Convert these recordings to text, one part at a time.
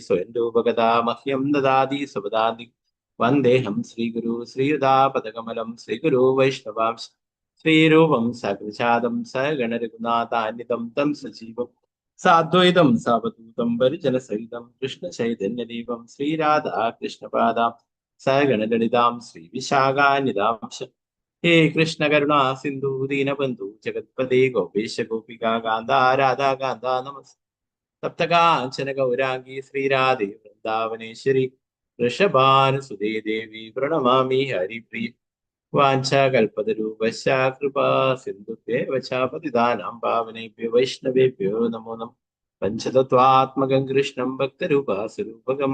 स्वयं रूपगदा मह्यं ददाति स्वपदाति वन्देऽहं श्रीगुरु श्रीयुतापदकमलं श्रीगुरु वैष्णवांश श्रीरूपं सकृच्छादं सगणरघुनाथान्वितं तं सजीवं साद्वैतं सावधूतं परिजनसहितं कृष्णचैतन्यदेवं श्रीराधा कृष्णपादां सगणललितां श्रीविशाखान्वितांश हे कृष्ण करुणा सिंधु दीनबंधु जगत्पते गोपेश गोपिका कांता राधा कांता नमस्ते सप्तकांचन गौरांगी श्रीराधे वृंदावनेश्वरी वृषभानुसुते देवी प्रणमामि हरिप्रिय वाञ्छाकल्पतरूपश्च कृपा सिन्धुभ्येव च पतितानां पावनेभ्यो वैष्णवेभ्यो नमो नमः पञ्चतत्त्वात्मकं कृष्णं भक्तरूपासुरूपकं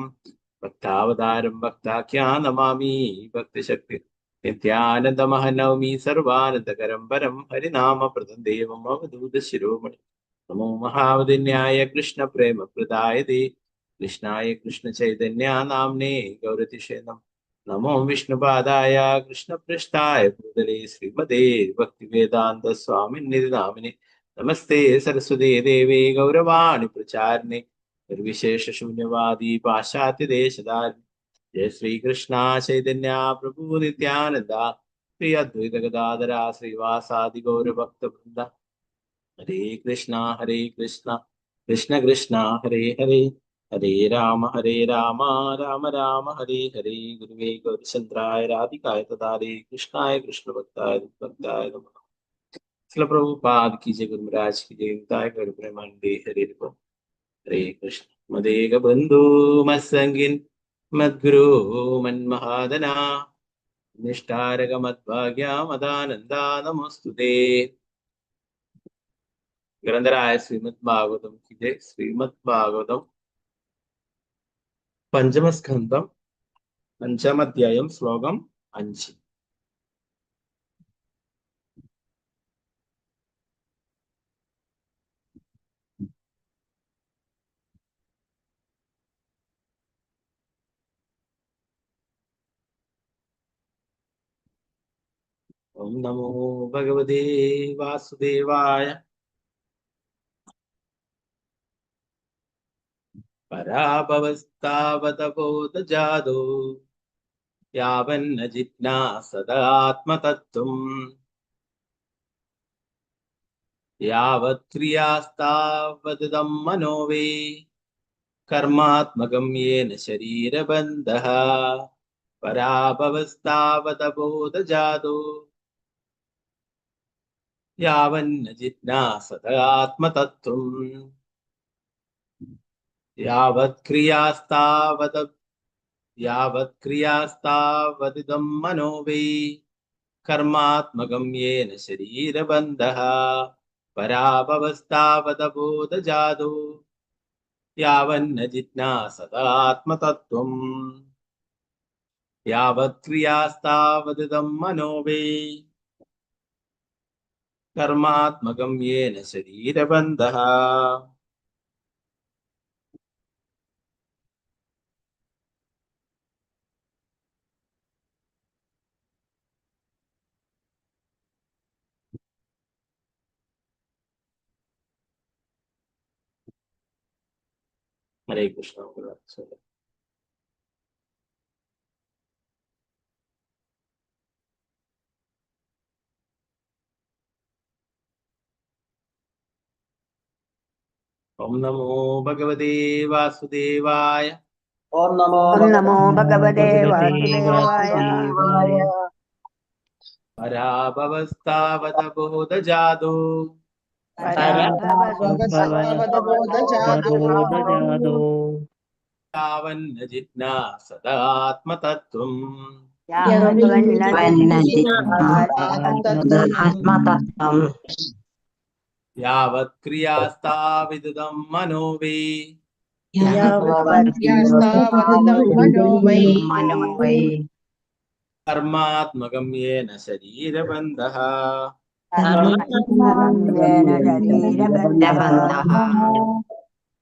भक्तावतारं भक्ताख्यानमामि भक्तिशक्ति नित्यानन्दमः नवमी सर्वानन्दकरं परं हरिनामप्रदं देवम् अवधूतशिरोमणि नमो महावदिन्याय कृष्णप्रेमप्रदायते कृष्णाय कृष्णचैतन्या नाम्ने गौरतिशे नमो विष्णुपादाय कृष्णपृष्ठाय भूतले श्रीमते भक्तिवेदांत स्वामिन्निधि नामिने नमस्ते सरस्वती देवे गौरवाणी प्रचारिणे निर्विशेष शून्यवादी पाश्चात्य देशधारिणे जय श्री कृष्णा चैतन्य प्रभु नित्यानंदा श्री अद्वैत गदाधरा श्रीवासादि गौर भक्त वृंदा हरे कृष्णा कृष्ण कृष्ण हरे हरे हरे राम राम राम हरे हरे गुरुवे गौरचंद्राय राधिकाय तदारे कृष्णाय कृष्ण भक्ताय भक्ताय नमः श्रील प्रभुपाद की जय गुरुराज की जय हिताय गौर प्रेमानंदे हरे हरे कृष्ण मदेग बंधु मत्संगिन मद्गुरु मन्महादना निष्ठारक मद्भाग्या मदानंदा नमोस्तुते ग्रंथराय श्रीमद् भागवतम की जय श्रीमद् भागवतम पंचमस्कंदम पंचमाध्यायम श्लोकम 5 ओम नमो भगवते वासुदेवाय पराभवस्तावत बोधजादो यावन्न जिज्ञासदात्मतत्त्वम् यावत् क्रियास्तावदिदं मनो वे कर्मात्मकं येन शरीरबन्धः पराभवस्तावत बोधजादो यावन्न जिज्ञासदात्मतत्त्वम् यावत् क्रियास्तावदिदं मनो वे कर्मात्मकं येन शरीरबन्धः पराभवस्तावत बोधजादो यावन्न जिज्ञासदात्मतत्त्वम् यावत् क्रियास्तावदिदं मनो वे कर्मात्मकं येन शरीरबन्धः हरे कृष्ण। ओम नमो भगवते वासुदेवाय ओम नमो भगवते वासुदेवाय पराभवस्तावत बोधजादो यावन्न जिज्ञासदात्मतत्त्वम् यावत् क्रियास्तावदिदं मनो वे कर्मात्मकं येन शरीरबन्धः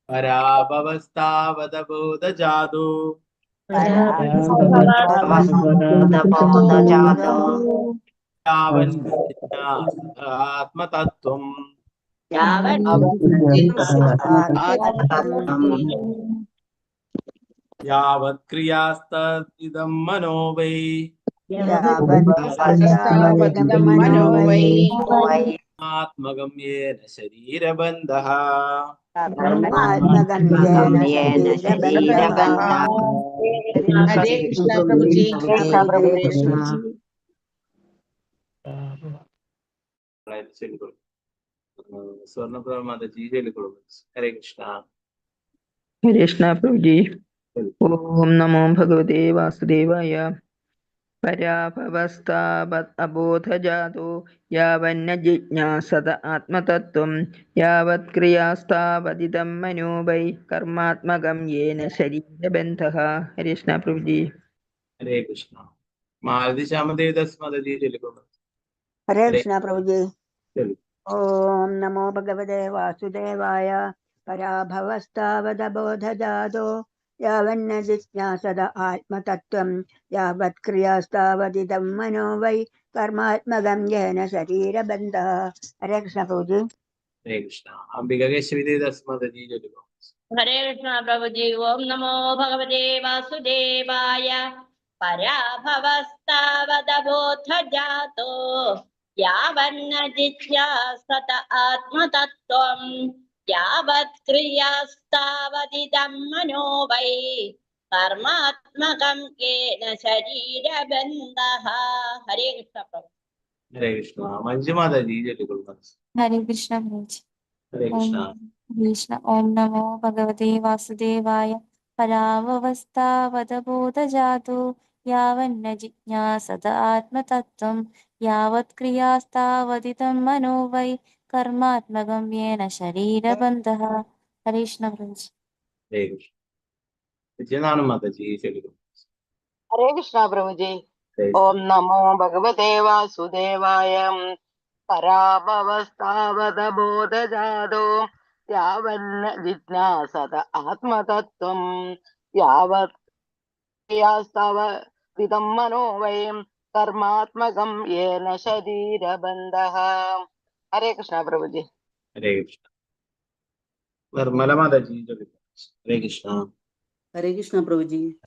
पराभवस्तावत बोधजादो यावन्न जिज्ञासदात्मतत्त्वम् यावत् क्रियास्तदिदं मनो वै यावत्तावदिदं मनो वै आत्मगम्येन शरीरबन्धः कर्मात्मकं येन शरीरबन्धः। हरे कृष्णा प्रभु जी। हरे कृष्णा। स्वर्णप्रभा माताजी चलिए। हरे कृष्णा। हरे कृष्णा प्रभु जी। ओम नमो भगवते वासुदेवाय। पराभवस्तावत् अबोधजातो यावन्न जिज्ञासत आत्मतत्त्वं यावत् क्रियास्तावदिदं मनो वै कर्मात्मकं येन शरीरबन्धः। हरे कृष्णा प्रभु जी। हरे कृष्णा। मालती श्यामदेव दास माताजी चलिए। हरे कृष्णा प्रभु जी। चलिए। ओम नमो भगवते वासुदेवाय। पराभवस्तावदबोधजातो यावन्न जिज्ञासद आत्मतत्त्वं यावत् क्रियास्तावदिदं मनो वै कर्मात्मकं येन शरीरबन्धः। हरे कृष्ण प्रभु जी। हरे कृष्णा। अंबिका केशवी देवी दास माताजी चलिए। हरे कृष्णा प्रभु जी। ओम नमो भगवते वासुदेवाय। पराभवस्तावदबोध जातो यावन्न जिज्ञासत आत्मतत्त्वं यावत् क्रियास्तावदिदं मनो वै कर्मात्मकं येन शरीरबन्धः। हरे कृष्ण प्रभु। हरे कृष्णा। मंजू माताजी चलिए। हरे कृष्णा प्रभु जी। हरे ओम कृष्णा। कृष्ण। ओम नमो भगवते वासुदेवाय। पराववस्तावदबोधजातो यावन्न जिज्ञासत आत्मतत्त्वं यावत् क्रियास्तावदिदं मनो वै कर्मात्मकं येन शरीरबन्धः। हरे कृष्ण प्रभु जी। हरे कृष्णा। विजयनारायण माताजी चलिए। हरे कृष्णा प्रभु जी। हरे ओम नमो भगवते वासुदेवाय। पराभवस्तावदबोधजातो यावन्न जिज्ञासत आत्मतत्त्वं यावत् क्रियास्तावदिदं मनो वै कर्मात्मकं येन शरीरबन्धः। हरे कृष्णा प्रभु जी। हरे कृष्णा। निर्मला माताजी चलिए। हरे कृष्णा। हरे कृष्णा प्रभु जी।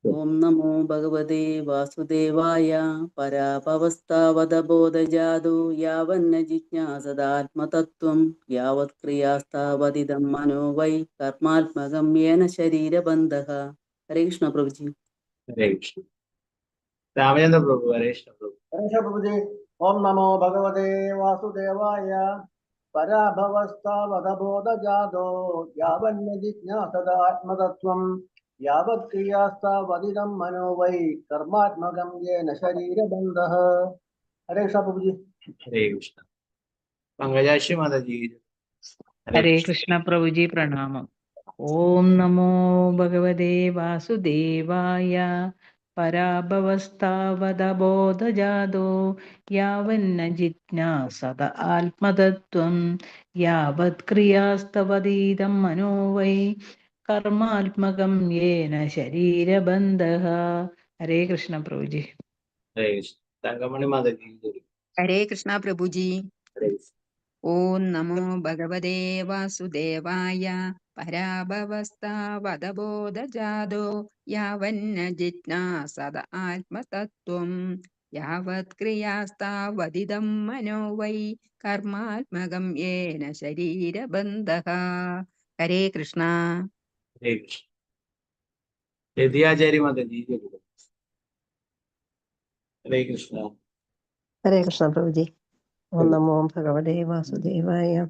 ओम नमो भगवते वासुदेवाय। पराभवस्तावदबोधजातो यावन्न जिज्ञासदात्मतत्त्वं यावत् क्रियास्तावदिदं मनो वै कर्मात्मकं येन शरीरबन्धः। हरे कृष्णा प्रभु जी। हरे कृष्णा। रामचंद्र प्रभु। हरे कृष्ण प्रभु। हरे प्रभु जी। ओम नमो भगवते वासुदेवाय। पराभवस्तावदबोधजातो यावन्न जिज्ञासद आत्मतत्त्वं यावत् क्रियास्तावदिदं मनो वै कर्मात्मकं येन शरीरबन्धः। हरे कृष्ण प्रभु जी। हरे कृष्णा। पंकजाक्षी माताजी। हरे कृष्ण प्रभु जी प्रणाम। ओम नमो भगवते वासुदेवाय। पराभवस्तावदबोधजातो यावन्न जिज्ञासत आत्मतत्त्वं यावत् क्रियास्तवदीदं मनो वै कर्मात्मकं येन शरीरबन्धः। हरे कृष्ण प्रभु जी। हरे कृष्ण। तंगमणि माताजी चलिए। हरे कृष्णा प्रभु जी। हरे कृष्ण। ओम नमो भगवते वासुदेवाय। पराभवस्तावदबोधजातो यावन्न जिज्ञासद आत्मतत्त्वं यावत् क्रियास्तावदिदं मनो वै कर्मात्मकं येन शरीरबन्धः। हरे कृष्णा। हरे कृष्ण। विद्याचार्य माताजी चलिए। हरे कृष्णा। हरे कृष्ण प्रभु जी। ओम नमो भगवते वासुदेवाय।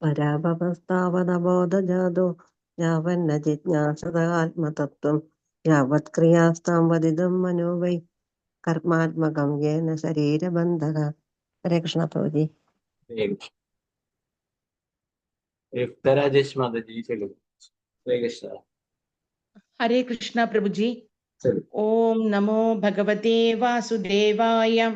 पराभवस्तावदबोधजातो यावन्न जिज्ञासद आत्मतत्त्वं यावत् क्रियास्तां वदिदं मनो वै कर्मात्मकं येन शरीरबन्धः। हरे कृष्ण प्रभु जी। हरे कृष्ण। राजेश माताजी चलिए। हरे कृष्णा। हरे कृष्णा प्रभु जी। चलिए। ओम नमो भगवते वासुदेवाय।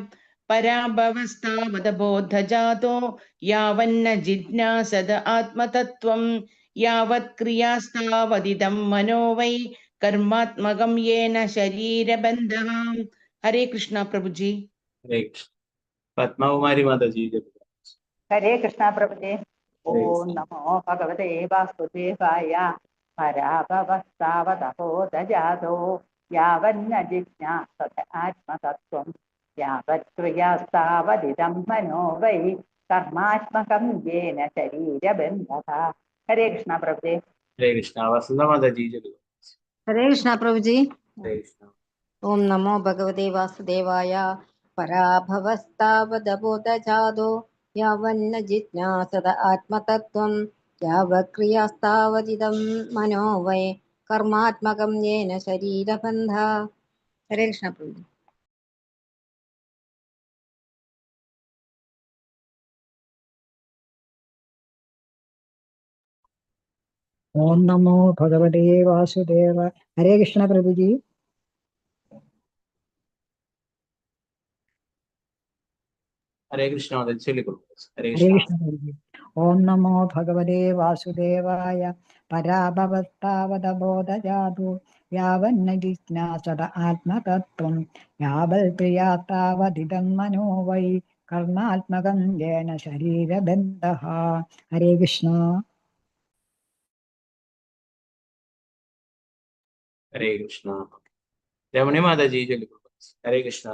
पराभवस्तावदबोधजातो यावन्न जिज्ञासद आत्मतत्त्वं यावत् क्रियास्तावदिदं मनो वै कर्मात्मकं येन शरीरबन्धः। हरे कृष्णा प्रभु जी। हरे कृष्ण। पद्मा कुमारी माताजी चलिए। हरे कृष्णा प्रभु जी। हरे ओम कृष्ण। नमो भगवते वासुदेवाय। പരാഭവസ്താവതബോധജാതോ യാവന്ന ജിജ്ഞാസത ആത്മതത്വം യാവത്ക്രിയാസ്താവതിദം മനോ വൈ കർമാത്മകം യേന ശരീരബന്ധഃ. ഹരേ കൃഷ്ണ പ്രഭുജി. ഹരേ കൃഷ്ണ. വസന്ത മാതാജി ചൊല്ലുക. ഹരേ കൃഷ്ണ പ്രഭുജി. ഹരേ കൃഷ്ണ. ഓം നമോ ഭഗവതേ വാസുദേവായ. പരാഭവസ്താവതബോധജാതോ യാവന്ന ജിജ്ഞാസത ആത്മതത്വം യാവക്രിയാസ്താവതിദം മനോ വൈ കർമാത്മകം യേന ശരീരബന്ധ. ഹരേ കൃഷ്ണ പ്രഭുജി. ഓം നമോ ഭഗവതേ വാസുദേവ. ഹരേ കൃഷ്ണ പ്രഭുജി. ഹരേ കൃഷ്ണ മാതാജി ചൊല്ലിക്കൊള്ളു. ഹരേ ഹരേ കൃഷ്ണ. കൃഷ്ണ പ്രഭുജി. ഓം നമോ ഭഗവതേ വാസുദേവായ. പരാഭവത്താവതബോധജാതോ യാവന്ന ജിജ്ഞാസത ആത്മതത്വം യാവൽ പ്രിയാത്താവതിദം മനോ വൈ കർമാത്മകം യേന ശരീരബന്ധഃ. ഹരേ കൃഷ്ണ. ഹരേ കൃഷ്ണ. രമണി മാതാജി ചൊല്ലിക്കൊള്ളു. ഹരേ കൃഷ്ണ.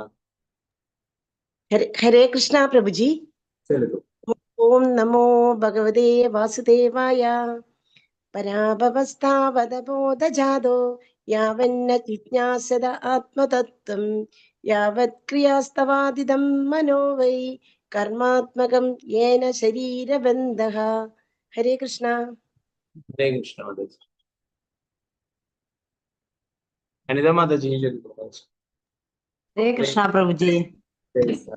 ഹരേ കൃഷ്ണ പ്രഭുജി. ചൊല്ലിക്കൊള്ളു. ഓം നമോ ഭഗവതേ വാസുദേവായ. പരാഭവസ്ഥാവതബോധജാതോ യാവന്ന ജിജ്ഞാസത ആത്മതത്വം യാവത്ക്രിയാസ്തവാദിദം മനോ വൈ കർമാത്മകം യേന ശരീരബന്ധഃ. ഹരേ കൃഷ്ണ. ഹരേ കൃഷ്ണ മാതാജി. അനിത മാതാജി ചൊല്ലിക്കൊള്ളു. ഹരേ കൃഷ്ണ പ്രഭുജി. ഹരേ കൃഷ്ണ.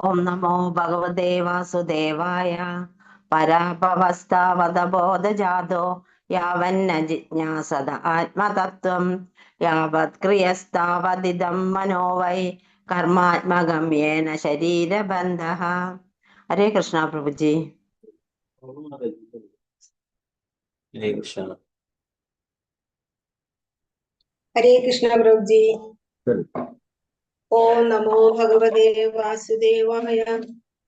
ഓം നമോ ഭഗവതേ വാസുദേവായ. പരാഭവസ്താവതബോധജാതോ യാവന്ന ജിജ്ഞാസത ആത്മതത്വം യാവത്ക്രിയസ്താവതിദം മനോ വൈ കർമാത്മകം യേന ശരീരബന്ധഃ. ഹരേ കൃഷ്ണ പ്രഭുജി. ഹരേ കൃഷ്ണ. ഹരേ കൃഷ്ണ പ്രഭുജി. ഓം നമോ ഭഗവതേ വാസുദേവായ.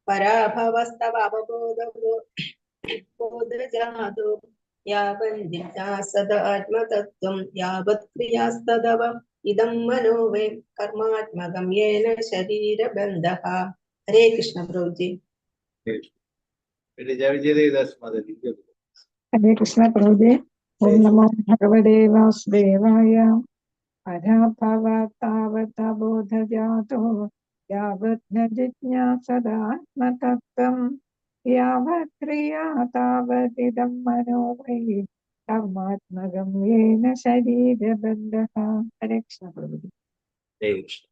പരാഭവസ്തവബോധജാതോ യാവന്നിജാസദ ആത്മതത്വം യാവത്ക്രിയാസ്തവ ഇദം മനോ വൈ കർമാത്മകം യേന ശരീരബന്ധഃ. ഹരേ കൃഷ്ണ പ്രഭുജി. വിജയദേവദാസ് മാതാജി ചൊല്ലിക്കൊള്ളു. ഹരേ കൃഷ്ണ പ്രഭുജി. ഓം നമോ ഭഗവതേ വാസുദേവായ. പരാഭവത്താവതബോധജാതോ യാവത് ന ജിജ്ഞാസദാത്മതത്വം യാവത്ക്രിയാ താവതിദം മനോ വൈ കർമാത്മകം യേന ശരീരബന്ധഃ. ഹരേ കൃഷ്ണ പ്രഭുജി. ഹരേ കൃഷ്ണ.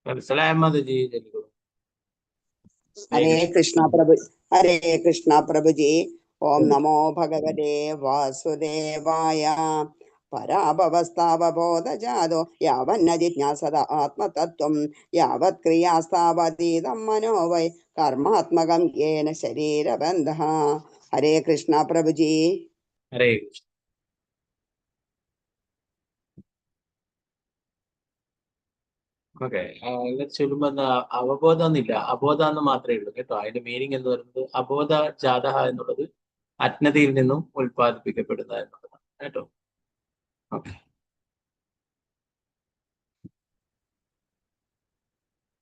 വത്സലായ മാതാജി ചൊല്ലിക്കൊള്ളു. ഹരേ കൃഷ്ണ പ്രഭു. ഹരേ കൃഷ്ണ പ്രഭുജി. ഓം നമോ ഭഗവതേ വാസുദേവായ. പരാഭവസ്ഥാവബോധജാതോ യാവന്ന ജിജ്ഞാസത ആത്മതത്വം യാവത്ക്രിയാസ്താവതീദം മനോ വൈ കർമാത്മകം യേന ശരീരബന്ധഃ. ഹരേ കൃഷ്ണ പ്രഭുജി. ഹരേ കൃഷ്ണ. ഓക്കെ. ചൊല്ലുമ്പോ അവബോധം എന്നില്ല, അബോധം എന്ന് മാത്രമേ ഉള്ളൂ കേട്ടോ. അതിന്റെ മീനിങ് എന്ന് പറയുന്നത് അബോധ ജാതഹ എന്നുള്ളത് അജ്ഞതയിൽ നിന്നും ഉൽപ്പാദിപ്പിക്കപ്പെടുന്ന എന്നുള്ളതാണ് കേട്ടോ. ഓക്കെ.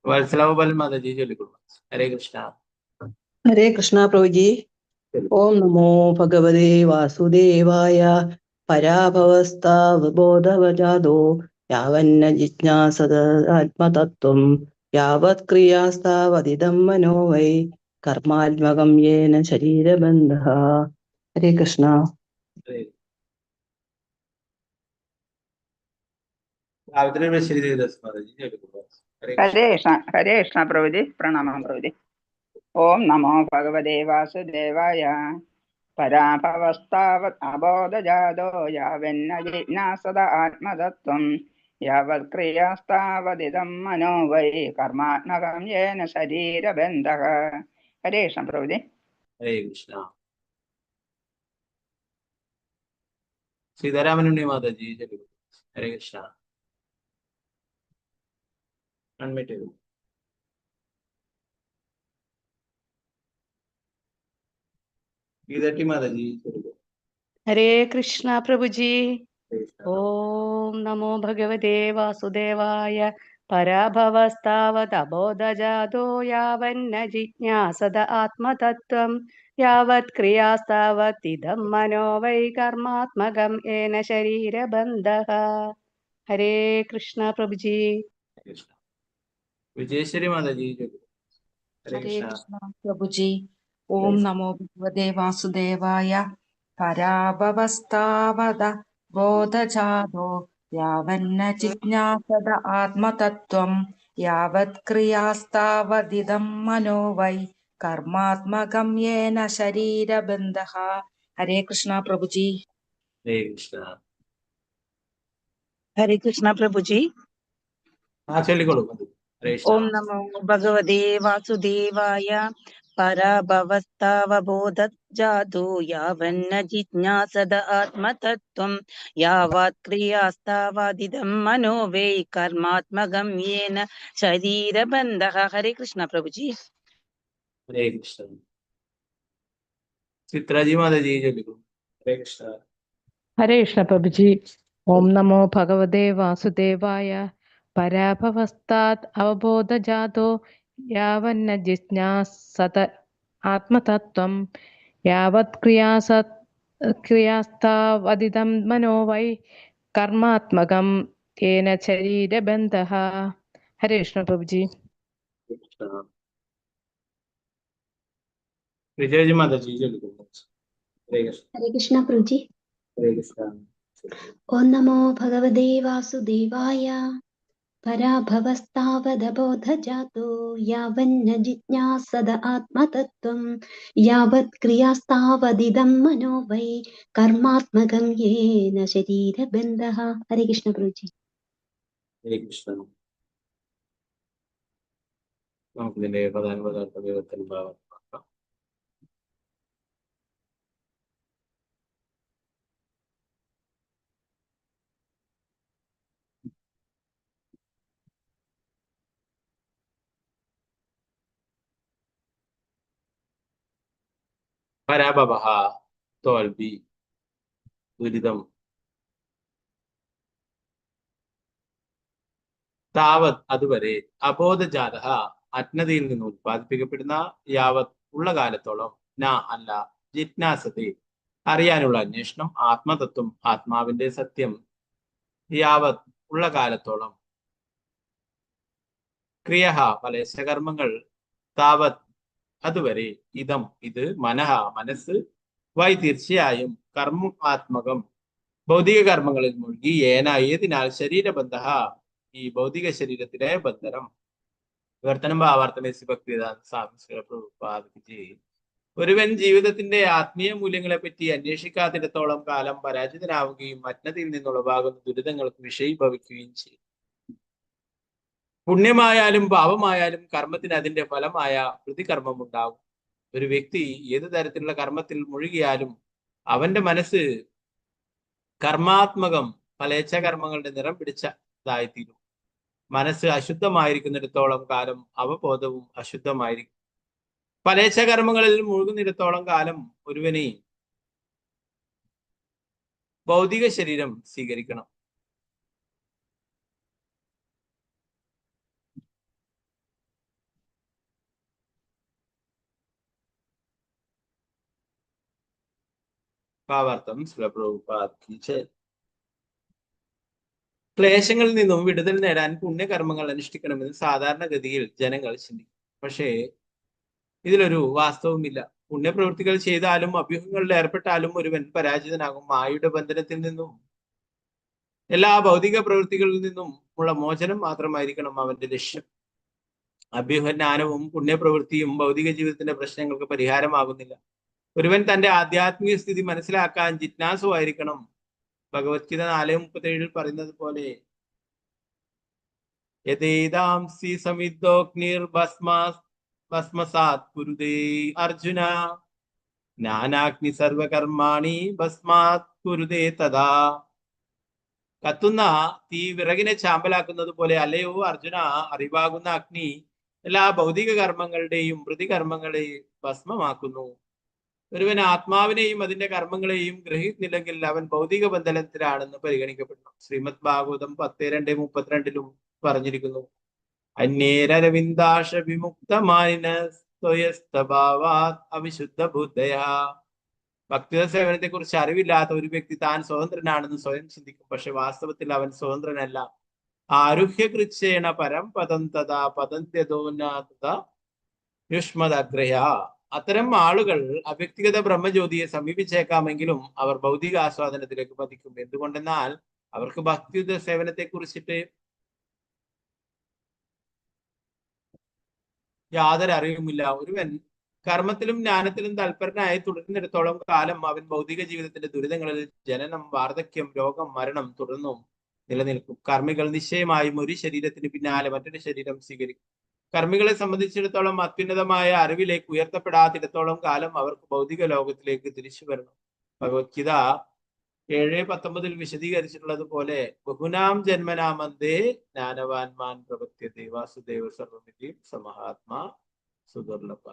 വത്സലാബൽ മാതാജി ചൊല്ലിക്കൊള്ളു. ഹരേ കൃഷ്ണ. ഹരേ കൃഷ്ണ പ്രഭുജി. ഓം നമോ ഭഗവതേ വാസുദേവായ. പരാഭവസ്ഥാവബോധജാതോ യാവന്ന ജിജ്ഞാസത ആത്മതത്വം യാവത്ക്രിയാസ്താവതിദം മനോ വൈ കർമാത്മകം യേന ശരീരബന്ധഃ. ഹരേ കൃഷ്ണ. വിജയദേവദാസ് മാതാജി ചൊല്ലിക്കൊള്ളു. ഹരേ കൃഷ്ണ. ഹരേ കൃഷ്ണ. ഹരേ കൃഷ്ണ പ്രഭുജി. പ്രണാമം പ്രഭുജി. ഓം നമോ ഭഗവതേ വാസുദേവായ. പരാഭവസ്താവത് അബോധജാതോ യാവന്ന ജിജ്ഞാസത ആത്മതത്വം യാവത്ക്രിയാസ്താവതിദം മനോ വൈ കർമാത്മകം യേന ശരീരബന്ധഃ. ഹരേ കൃഷ്ണ പ്രഭുജി. ഹരേ കൃഷ്ണ. സീതാരാമനുണ്ണി മാതാജി ചൊല്ലിക്കൊള്ളു. ഹരേ കൃഷ്ണ. അൺമ്യൂട്ട് ചെയ്തു. ഗീതാട്ടി മാതാജി. ഹരേ കൃഷ്ണ പ്രഭുജി. ഓം നമോ ഭഗവതേ വാസുദേവായ. പരാഭവസ്താവതബോധജാതോ യാവന്ന ജിജ്ഞാസത ആത്മതത്വം യാവത് ക്രിയാസ്താവതിദം മനോ വൈ കർമാത്മകം ഏന ശരീരബന്ധഃ. ഹരേ കൃഷ്ണ പ്രഭുജി. വിജയശ്വരി മാതാജി. ഹരേ കൃഷ്ണ പ്രഭുജി. ഓം നമോ ഭഗവതേ വാസുദേവായ. പരാഭവസ്താവത ബോധജാതോ യാവന്ന ജിജ്ഞാസത ആത്മതത്വം യാവത് ക്രിയാസ്താവതിദം മനോ വൈ കർമാത്മകം യേന ശരീരബന്ധഃ. ഹരേ കൃഷ്ണ പ്രഭുജി. ഹരേ കൃഷ്ണ. ഹരേ കൃഷ്ണ പ്രഭുജി. ചൊല്ലിക്കോളൂ. ഓം നമോ ഭഗവതേ വാസുദേവായ. പരാഭവസ്താവബോധജാതോ യാവന്ന ജിജ്ഞാസത ആത്മതത്വം യാവത് ക്രിയാസ്താവതിദം മനോ വൈ കർമാത്മകം യേന ശരീരബന്ധഃ. ഹരേ കൃഷ്ണ പ്രഭുജി. ഹരേ കൃഷ്ണ. ചിത്രാജി മാതാജി ചൊല്ലിക്കോളൂ. ഹരേ കൃഷ്ണ. ഹരേ കൃഷ്ണ പ്രഭുജി. ഓം നമോ ഭഗവതേ വാസുദേവായ. പരാഭവസ്താത് അവബോധജാതോ യാവന്ന ജിജ്ഞാസത ആത്മതത്വം യാവത് ക്രിയാസ്താവതിദം മനോ വൈ കർമാത്മകം യേന ശരീരബന്ധഃ. ഹരേ കൃഷ്ണ പ്രഭുജി. വിജയജി മാതാജി ചൊല്ലിക്കോളൂ. ഹരേ കൃഷ്ണ. ഹരേ കൃഷ്ണ പ്രഭുജി. ഹരേ കൃഷ്ണ. ഓം നമോ ഭഗവതേ വാസുദേവായ. പരാഭവസ്താവതബോധജാതോ യാവന്ന ജിജ്ഞാസത ആത്മതത്വം യാവത് ക്രിയാസ്താവതിദം മനോ വൈ കർമാത്മകം യേന ശരീരബന്ധഃ. ഹരേ കൃഷ്ണ പ്രഭുജി. ഹരേ കൃഷ്ണ. നമുക്കിതിന്റെ പ്രധാന പദാർത്ഥ വിവരത്തിൽ ഭാഗം നോക്കാം. പരാഭവ, തോൽവി, ദുരിതം. താവത് അതുവരെ, അബോധജാത അജ്ഞതയിൽ നിന്ന് ഉത്പാദിപ്പിക്കപ്പെടുന്ന, യാവത് ഉള്ള കാലത്തോളം, ന അല്ല, ജിജ്ഞാസത്തെ അറിയാനുള്ള അന്വേഷണം, ആത്മതത്വം ആത്മാവിന്റെ സത്യം, യാവത് ഉള്ള കാലത്തോളം, ക്രിയ ഫലേശകർമ്മങ്ങൾ, താവത് അതുവരെ, ഇതം ഇത്, മനഃ മനസ്സ്, വൈ തീർച്ചയായും, കർമാത്മകം ഭൗതിക കർമ്മങ്ങളിൽ മുഴുകി, ഏന ഏതിനാൽ, ശരീരബന്ധ ഈ ഭൗതിക ശരീരത്തിലെ ബന്ധനം. വിവർത്തനം ഭാവാർത്ഥം ഭക്തി. ഒരുവൻ ജീവിതത്തിന്റെ ആത്മീയ മൂല്യങ്ങളെ പറ്റി അന്വേഷിക്കാത്തിടത്തോളം കാലം പരാജിതനാവുകയും അജ്ഞതയിൽ നിന്നുളവാകുന്ന ദുരിതങ്ങൾക്ക് വിഷയീഭവിക്കുകയും ചെയ്യും. പുണ്യമായാലും പാപമായാലും കർമ്മത്തിന് അതിന്റെ ഫലമായ പ്രതികർമ്മം ഉണ്ടാകും. ഒരു വ്യക്തി ഏതു തരത്തിലുള്ള കർമ്മത്തിൽ മുഴുകിയാലും അവന്റെ മനസ്സ് കർമാത്മകം ഫലേച്ഛകർമ്മങ്ങളുടെ നിറം പിടിച്ചതായിത്തീരും. മനസ്സ് അശുദ്ധമായിരിക്കുന്നിടത്തോളം കാലം അവബോധവും അശുദ്ധമായിരിക്കും. ഫലേച്ഛകർമ്മങ്ങളിൽ മുഴുകുന്നിടത്തോളം കാലം ഒരുവനെ ഭൗതിക ശരീരം സ്വീകരിക്കണം. ഭാവാർത്ഥം ക്ലേശങ്ങളിൽ നിന്നും വിടുതൽ നേടാൻ പുണ്യകർമ്മങ്ങൾ അനുഷ്ഠിക്കണമെന്ന് സാധാരണഗതിയിൽ ജനങ്ങൾ ചിന്തിക്കും. പക്ഷേ ഇതിലൊരു വാസ്തവമില്ല. പുണ്യപ്രവൃത്തികൾ ചെയ്താലും അഭ്യൂഹങ്ങളിൽ ഏർപ്പെട്ടാലും ഒരുവൻ പരാജിതനാകും. മായയുടെ ബന്ധനത്തിൽ നിന്നും എല്ലാ ഭൗതിക പ്രവൃത്തികളിൽ നിന്നും ഉള്ള മോചനം മാത്രമായിരിക്കണം അവന്റെ ലക്ഷ്യം. അഭ്യൂഹജ്ഞാനവും പുണ്യപ്രവൃത്തിയും ഭൗതിക ജീവിതത്തിന്റെ പ്രശ്നങ്ങൾക്ക് പരിഹാരമാകുന്നില്ല. ഒരുവൻ തന്റെ ആധ്യാത്മിക സ്ഥിതി മനസ്സിലാക്കാൻ ജിജ്ഞാസുവായിരിക്കണം. ഭഗവത്ഗീത 4:37 പറയുന്നത് പോലെ, യഥേതാംസി സമിദ്ധോഗ്നിർ ഭസ്മസാത് കുരുതേ അർജുന ജ്ഞാനാഗ്നി സർവകർമാണി ഭസ്മാത് കുരുതേ തഥാ. കത്തുന്ന തീ വിറകിനെ ചാമ്പലാക്കുന്നത് പോലെ അല്ലയോ അർജുന, അറിവാകുന്ന അഗ്നി എല്ലാ ഭൗതിക കർമ്മങ്ങളുടെയും പ്രതികർമ്മങ്ങളെ ഭസ്മമാക്കുന്നു. ഒരുവൻ ആത്മാവിനെയും അതിന്റെ കർമ്മങ്ങളെയും ഗ്രഹിക്കുന്നില്ലെങ്കിൽ അവൻ ഭൗതിക ബന്ധനത്തിലാണെന്ന് പരിഗണിക്കപ്പെടുന്നു. ശ്രീമദ് ഭാഗവതം 10:2-32 പറഞ്ഞിരിക്കുന്നു. അന്യേരവിന്ദാശ വിമുക്തമാനിന സ്വയസ്തഭാവാത് അവിശുദ്ധ ബുദ്ധയാ. ഭക്തിയുടെ സേവനത്തെ കുറിച്ച് അറിവില്ലാത്ത ഒരു വ്യക്തി താൻ സ്വതന്ത്രനാണെന്ന് സ്വയം ചിന്തിക്കും. പക്ഷെ വാസ്തവത്തിൽ അവൻ സ്വതന്ത്രനല്ല. ആരുഹ്യകൃച്ഛേണ പരം പദം തഥാ പദന്ത്യതോനാഥ യുഷ്മദഗ്രഹ. അത്തരം ആളുകൾ അവ്യക്തിഗത ബ്രഹ്മജ്യോതിയെ സമീപിച്ചേക്കാമെങ്കിലും അവർ ഭൗതിക ആസ്വാദനത്തിലേക്ക് പതിക്കും. എന്തുകൊണ്ടെന്നാൽ അവർക്ക് ഭക്തിയുത സേവനത്തെ കുറിച്ചിട്ട് യാതൊരു അറിവുമില്ല. ഒരുവൻ കർമ്മത്തിലും ജ്ഞാനത്തിലും തൽപരനായി തുടരുന്നിടത്തോളം കാലം അവൻ ഭൗതിക ജീവിതത്തിന്റെ ദുരിതങ്ങളിൽ ജനനം, വാർദ്ധക്യം, രോഗം, മരണം തുടർന്നും നിലനിൽക്കും. കർമ്മികൾ നിശ്ചയമായും ഒരു ശരീരത്തിന് പിന്നാലെ മറ്റൊരു ശരീരം സ്വീകരിക്കും. കർമ്മികളെ സംബന്ധിച്ചിടത്തോളം അത്യുന്നതമായ അറിവിലേക്ക് ഉയർത്തപ്പെടാത്തിടത്തോളം കാലം അവർക്ക് ഭൗതിക ലോകത്തിലേക്ക് തിരിച്ചു വരണം. ഭഗവത്ഗീത 7:19 വിശദീകരിച്ചിട്ടുള്ളത് പോലെ ബഹുനാം ജന്മനാമന്തേ ജ്ഞാനവാൻമാൻ പ്രപദ്യത്തെ വാസുദേവ സർവമിതി സമഹാത്മാ സുദുർലഭ.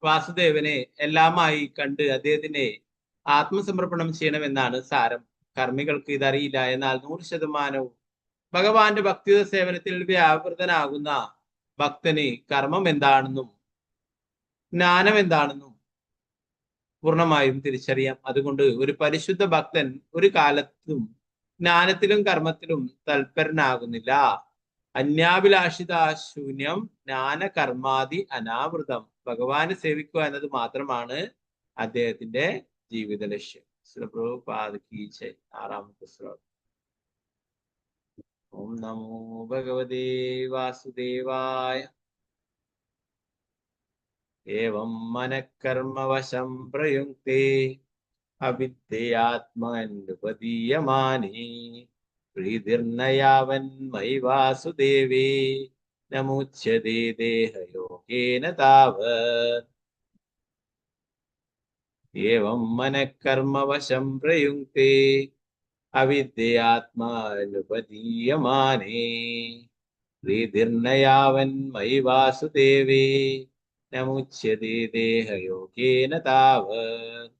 വാസുദേവനെ എല്ലാമായി കണ്ട് അദ്ദേഹത്തിനെ ആത്മസമർപ്പണം ചെയ്യണമെന്നാണ് സാരം. കർമ്മികൾക്ക് ഇതറിയില്ല. എന്നാൽ 100% ഭഗവാന്റെ ഭക്തിയുത സേവനത്തിൽ വ്യാപൃതനാകുന്ന ഭക്തന് കർമ്മം എന്താണെന്നും ജ്ഞാനം എന്താണെന്നും പൂർണ്ണമായും തിരിച്ചറിയാം. അതുകൊണ്ട് ഒരു പരിശുദ്ധ ഭക്തൻ ഒരു കാലത്തും ജ്ഞാനത്തിലും കർമ്മത്തിലും തൽപരനാകുന്നില്ല. അന്യാഭിലാഷിത ശൂന്യം ജ്ഞാന കർമാദി അനാവൃതം. ഭഗവാനെ സേവിക്കുക എന്നത് മാത്രമാണ് അദ്ദേഹത്തിന്റെ ജീവിത ലക്ഷ്യം. പ്രഭുപാദകീജയ്. 6ാമത്തെ ശ്ലോകം. ഓം നമോ ഭഗവതേ വാസുദേവായ. ഏവം മനഃകർമ്മവശം പ്രയുക്തേ അവിദ്യയാത്മനുപദീയമാനേ പ്രീതിർനയാവൻ മയി വാസുദേവേ നമുച്യതേ ദേഹയോഗേന താവത്. ഏവം മനഃകർമ്മവശം പ്രയുക്തേ അവിദ്യയാത്മനുപദീയമാനേ പ്രീതിർനയാവൻ മയി വാസുദേവേ നമുച്യതേ ദേഹയോഗേന താവത്.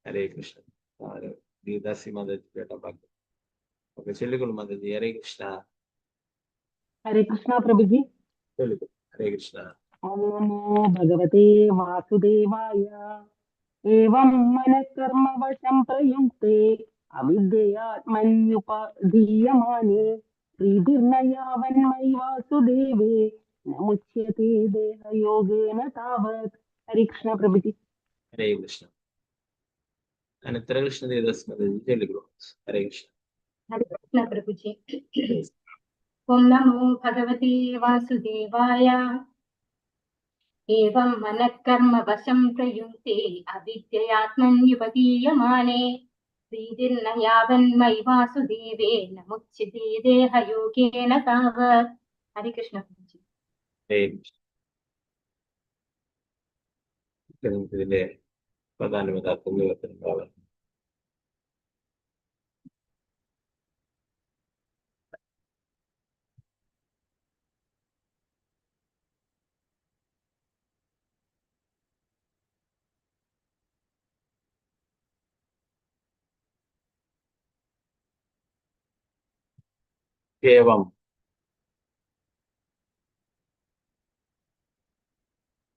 ഹരേ കൃഷ്ണ. ഗീതാസി മാതാജി കേട്ട ഭാഗ്യം. ഓക്കെ, ചൊല്ലിക്കൊള്ളു മാതാജി. ഹരേ കൃഷ്ണ. ഹരേ കൃഷ്ണ പ്രഭുജി. ചൊല്ലിക്കൊള്ളു. ഹരേ കൃഷ്ണ. ഓം നമോ ഭഗവതേ വാസുദേവായ. ഏവം മനഃകർമ്മവശം പ്രയുക്തേ അവിദ്യയാത്മന്യുപധീയമാനേ പ്രീതിർനയാവൻ മയി വാസുദേവേ നമുച്യതേ ദേഹയോഗേന താവത്. ഹരേ കൃഷ്ണ പ്രഭുജി. ഹരേ കൃഷ്ണ. അനന്തര കൃഷ്ണ ദേവദാസ് മാതാജി ചൊല്ലിക്കൊള്ളു. ഹരേ കൃഷ്ണ. ഹരേ കൃഷ്ണ പ്രഭുജി. ഓം നമോ ഭഗവതേ വാസുദേവായ. ഏവം മനഃകർമ്മവശം പ്രയുക്തേ അവിദ്യയാത്മന്യുപദീയമാനേ പ്രീതിർനയാവൻ മയി വാസുദേവേ നമുച്യതേ ദേഹയോഗേന താവത്. ഹരേ കൃഷ്ണ പ്രഭുജി. ഹരേ കൃഷ്ണ. ഇതിന്റെ പ്രധാനപ്പെട്ട പുണ്യവത്തിനുണ്ടാവാൻ ഏവം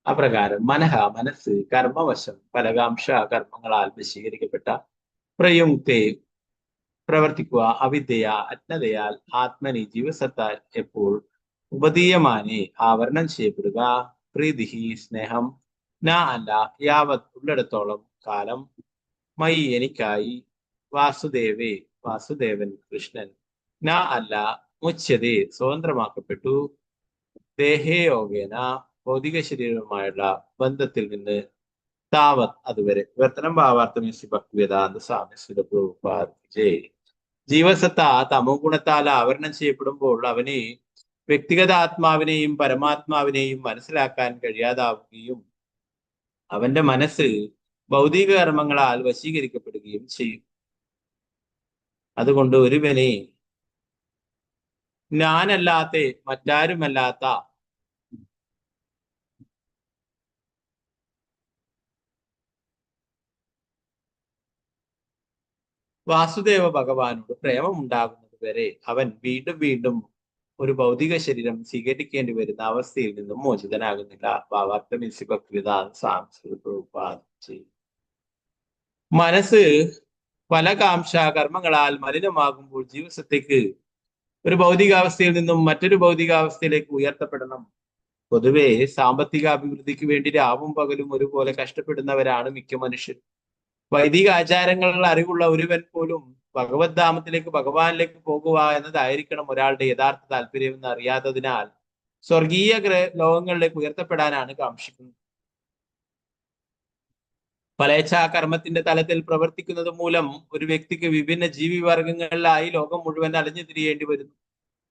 അപ്രകാരം മനസ്സ് കർമ്മവശം ഫലകാംക്ഷ കർമ്മങ്ങളാൽ വശീകരിക്കപ്പെട്ട പ്രയുക്തെ പ്രവർത്തിക്കുക അവിദ്യ അജ്ഞതയാൽ ആത്മനി ജീവസത്താൽ എപ്പോൾ ഉപദീയമാനെ ആവരണം ചെയ്യപ്പെടുക പ്രീതി സ്നേഹം അല്ല യാവത് ഉള്ളിടത്തോളം കാലം മൈ എനിക്കായി വാസുദേവൻ കൃഷ്ണൻ അല്ല മുച്യതേ സ്വതന്ത്രമാക്കപ്പെട്ടു ദേഹയോഗേന ഭൗതിക ശരീരവുമായുള്ള ബന്ധത്തിൽ നിന്ന് താവത് അതുവരെ വിവർത്തനം ഭാവാർത്ഥം ഭക്തിവേദാന്ത സ്വാമി പ്രഭുപാദേ ജീവസത്ത തമോ ഗുണത്താൽ ആവരണം ചെയ്യപ്പെടുമ്പോൾ അവന് വ്യക്തിഗത ആത്മാവിനെയും പരമാത്മാവിനെയും മനസ്സിലാക്കാൻ കഴിയാതാവുകയും അവന്റെ മനസ്സ് ഭൗതിക കർമ്മങ്ങളാൽ വശീകരിക്കപ്പെടുകയും ചെയ്യും. അതുകൊണ്ട് ഒരുവനെ ഞാനല്ലാത്ത മറ്റാരുമല്ലാത്ത വാസുദേവ ഭഗവാനോട് പ്രേമമുണ്ടാകുന്നത് വരെ അവൻ വീണ്ടും വീണ്ടും ഒരു ഭൗതിക ശരീരം സ്വീകരിക്കേണ്ടി വരുന്ന അവസ്ഥയിൽ നിന്നും മോചിതനാകുന്നില്ല. ഭാവാർത്ഥം മനസ്സ് പല കാംക്ഷ കർമ്മങ്ങളാൽ മലിനമാകുമ്പോൾ ജീവസത്തയ്ക്ക് ഒരു ഭൗതികാവസ്ഥയിൽ നിന്നും മറ്റൊരു ഭൗതികാവസ്ഥയിലേക്ക് ഉയർത്തപ്പെടണം. പൊതുവെ സാമ്പത്തിക അഭിവൃദ്ധിക്ക് വേണ്ടി രാവും പകലും ഒരുപോലെ കഷ്ടപ്പെടുന്നവരാണ് മിക്ക മനുഷ്യർ. വൈദിക ആചാരങ്ങൾ അറിവുള്ള ഒരുവൻ പോലും ഭഗവത്ധാമത്തിലേക്ക് ഭഗവാനിലേക്ക് പോകുക എന്നതായിരിക്കണം ഒരാളുടെ യഥാർത്ഥ താല്പര്യം എന്ന് അറിയാത്തതിനാൽ സ്വർഗീയ ലോകങ്ങളിലേക്ക് ഉയർത്തപ്പെടാനാണ് കാക്ഷിക്കുന്നത്. ഫലേച്ഛാ കർമ്മത്തിന്റെ തലത്തിൽ പ്രവർത്തിക്കുന്നത് മൂലം ഒരു വ്യക്തിക്ക് വിഭിന്ന ജീവിവർഗങ്ങളിലായി ലോകം മുഴുവൻ അലഞ്ഞു തിരിയേണ്ടി വരുന്നു.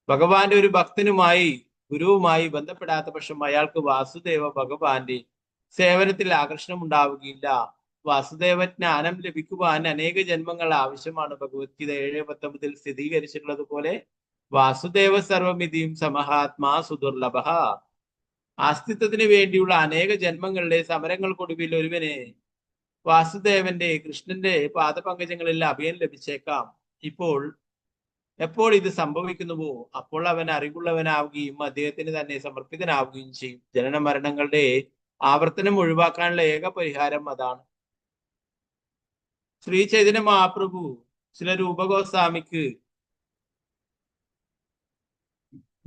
ഭഗവാന്റെ ഒരു ഭക്തനുമായി ഗുരുവുമായി ബന്ധപ്പെടാത്ത പക്ഷം അയാൾക്ക് വാസുദേവ ഭഗവാന്റെ സേവനത്തിൽ ആകർഷണം ഉണ്ടാവുകയില്ല. വാസുദേവ ജ്ഞാനം ലഭിക്കുവാൻ അനേക ജന്മങ്ങൾ ആവശ്യമാണ്. ഭഗവത്ഗീത 7:19 സ്ഥിരീകരിച്ചിട്ടുള്ളത് പോലെ വാസുദേവ സർവമിതിയും സമഹാത്മാ സുദുർലഭ. അസ്തിത്വത്തിന് വേണ്ടിയുള്ള അനേക ജന്മങ്ങളിലെ സമരങ്ങൾക്കൊടുവിൽ ഒരുവന് വാസുദേവന്റെ കൃഷ്ണന്റെ പാദപങ്കജങ്ങളിൽ അഭയം ലഭിച്ചേക്കാം. എപ്പോൾ ഇത് സംഭവിക്കുന്നുവോ അപ്പോൾ അവൻ അറിവുള്ളവനാവുകയും അദ്ദേഹത്തിന് തന്നെ സമർപ്പിതനാവുകയും ചെയ്യും. ജനന മരണങ്ങളുടെ ആവർത്തനം ഒഴിവാക്കാനുള്ള ഏക പരിഹാരം അതാണ്. ശ്രീ ചൈതന്യ മഹാപ്രഭു ചില രൂപഗോസ്വാമിക്ക്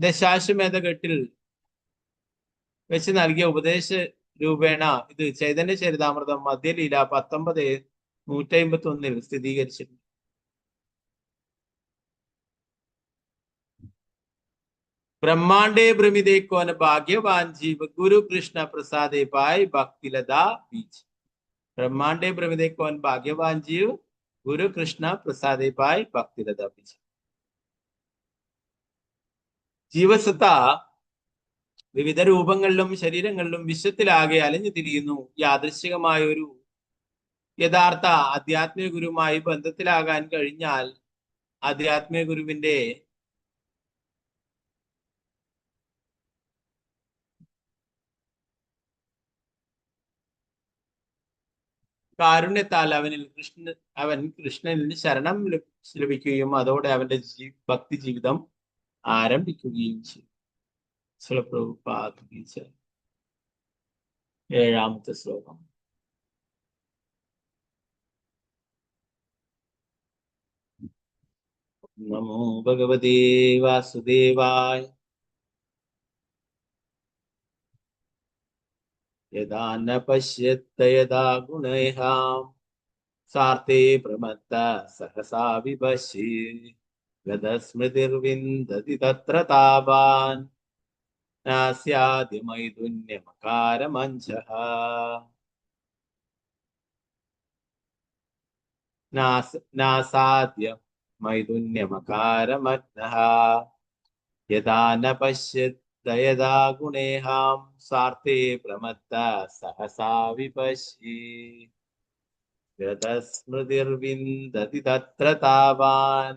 ദശാശ്വമേധഘട്ടിൽ വെച്ച് നൽകിയ ഉപദേശ രൂപേണ ഇത് ചൈതന്യ ചരിതാമൃതം മധ്യലീല 19:151 സ്ഥിരീകരിച്ചിട്ടുണ്ട്. ബ്രഹ്മാണ്ഡേ ഭ്രമിതേ കോന ഭാഗ്യവാൻ ജീവ ഗുരു കൃഷ്ണ പ്രസാദേ പായ് ഭക്തിലതാ ബീജ്. ब्रह्मांडे ब्रह्मदे कौन भाग्यवान जीव गुरु कृष्ण प्रसादे पाय भक्तिलता बीज. ജീവസത്ത വിവിധ രൂപങ്ങളിലും ശരീരങ്ങളിലും വിശ്വത്തിലാകെ അലഞ്ഞു തിരിയുന്നു. യാദൃശ്ചികമായ ഒരു യഥാർത്ഥ ആധ്യാത്മിക ഗുരുവുമായി ബന്ധത്തിലാകാൻ കഴിഞ്ഞാൽ ആധ്യാത്മിക ഗുരുവിന്റെ കാരുണ്യത്താൽ അവൻ കൃഷ്ണനിൽ ശരണം ലഭിക്കുകയും അതോടെ അവന്റെ ഭക്തി ജീവിതം ആരംഭിക്കുകയും ചെയ്യും. 7ാമത്തെ ശ്ലോകം. നമോ ഭഗവതേ വാസുദേവായ. യഥാ ന പശ്യത്ത യഥാ ഗുണൈഹാം സാർത്തേ പ്രമത്ത സഹസാ വിപശ്യ ഗതസ്മൃതിർവിന്ദതി തത്ര താപാൻ നാസ്യാദ്യ മൈഥുന്യമകാരമഞ്ജഃ. നാസാദ്യ മൈഥുന്യമകാരമജ്ഞഃ. യഥാ ന പശ്യത്ത യഥാ ഗുണേഹാം സാർത്തേ പ്രമത്ത സഹസാ വിപശ്യ ഗതസ്മൃതിർവിന്ദതി തത്ര താപാൻ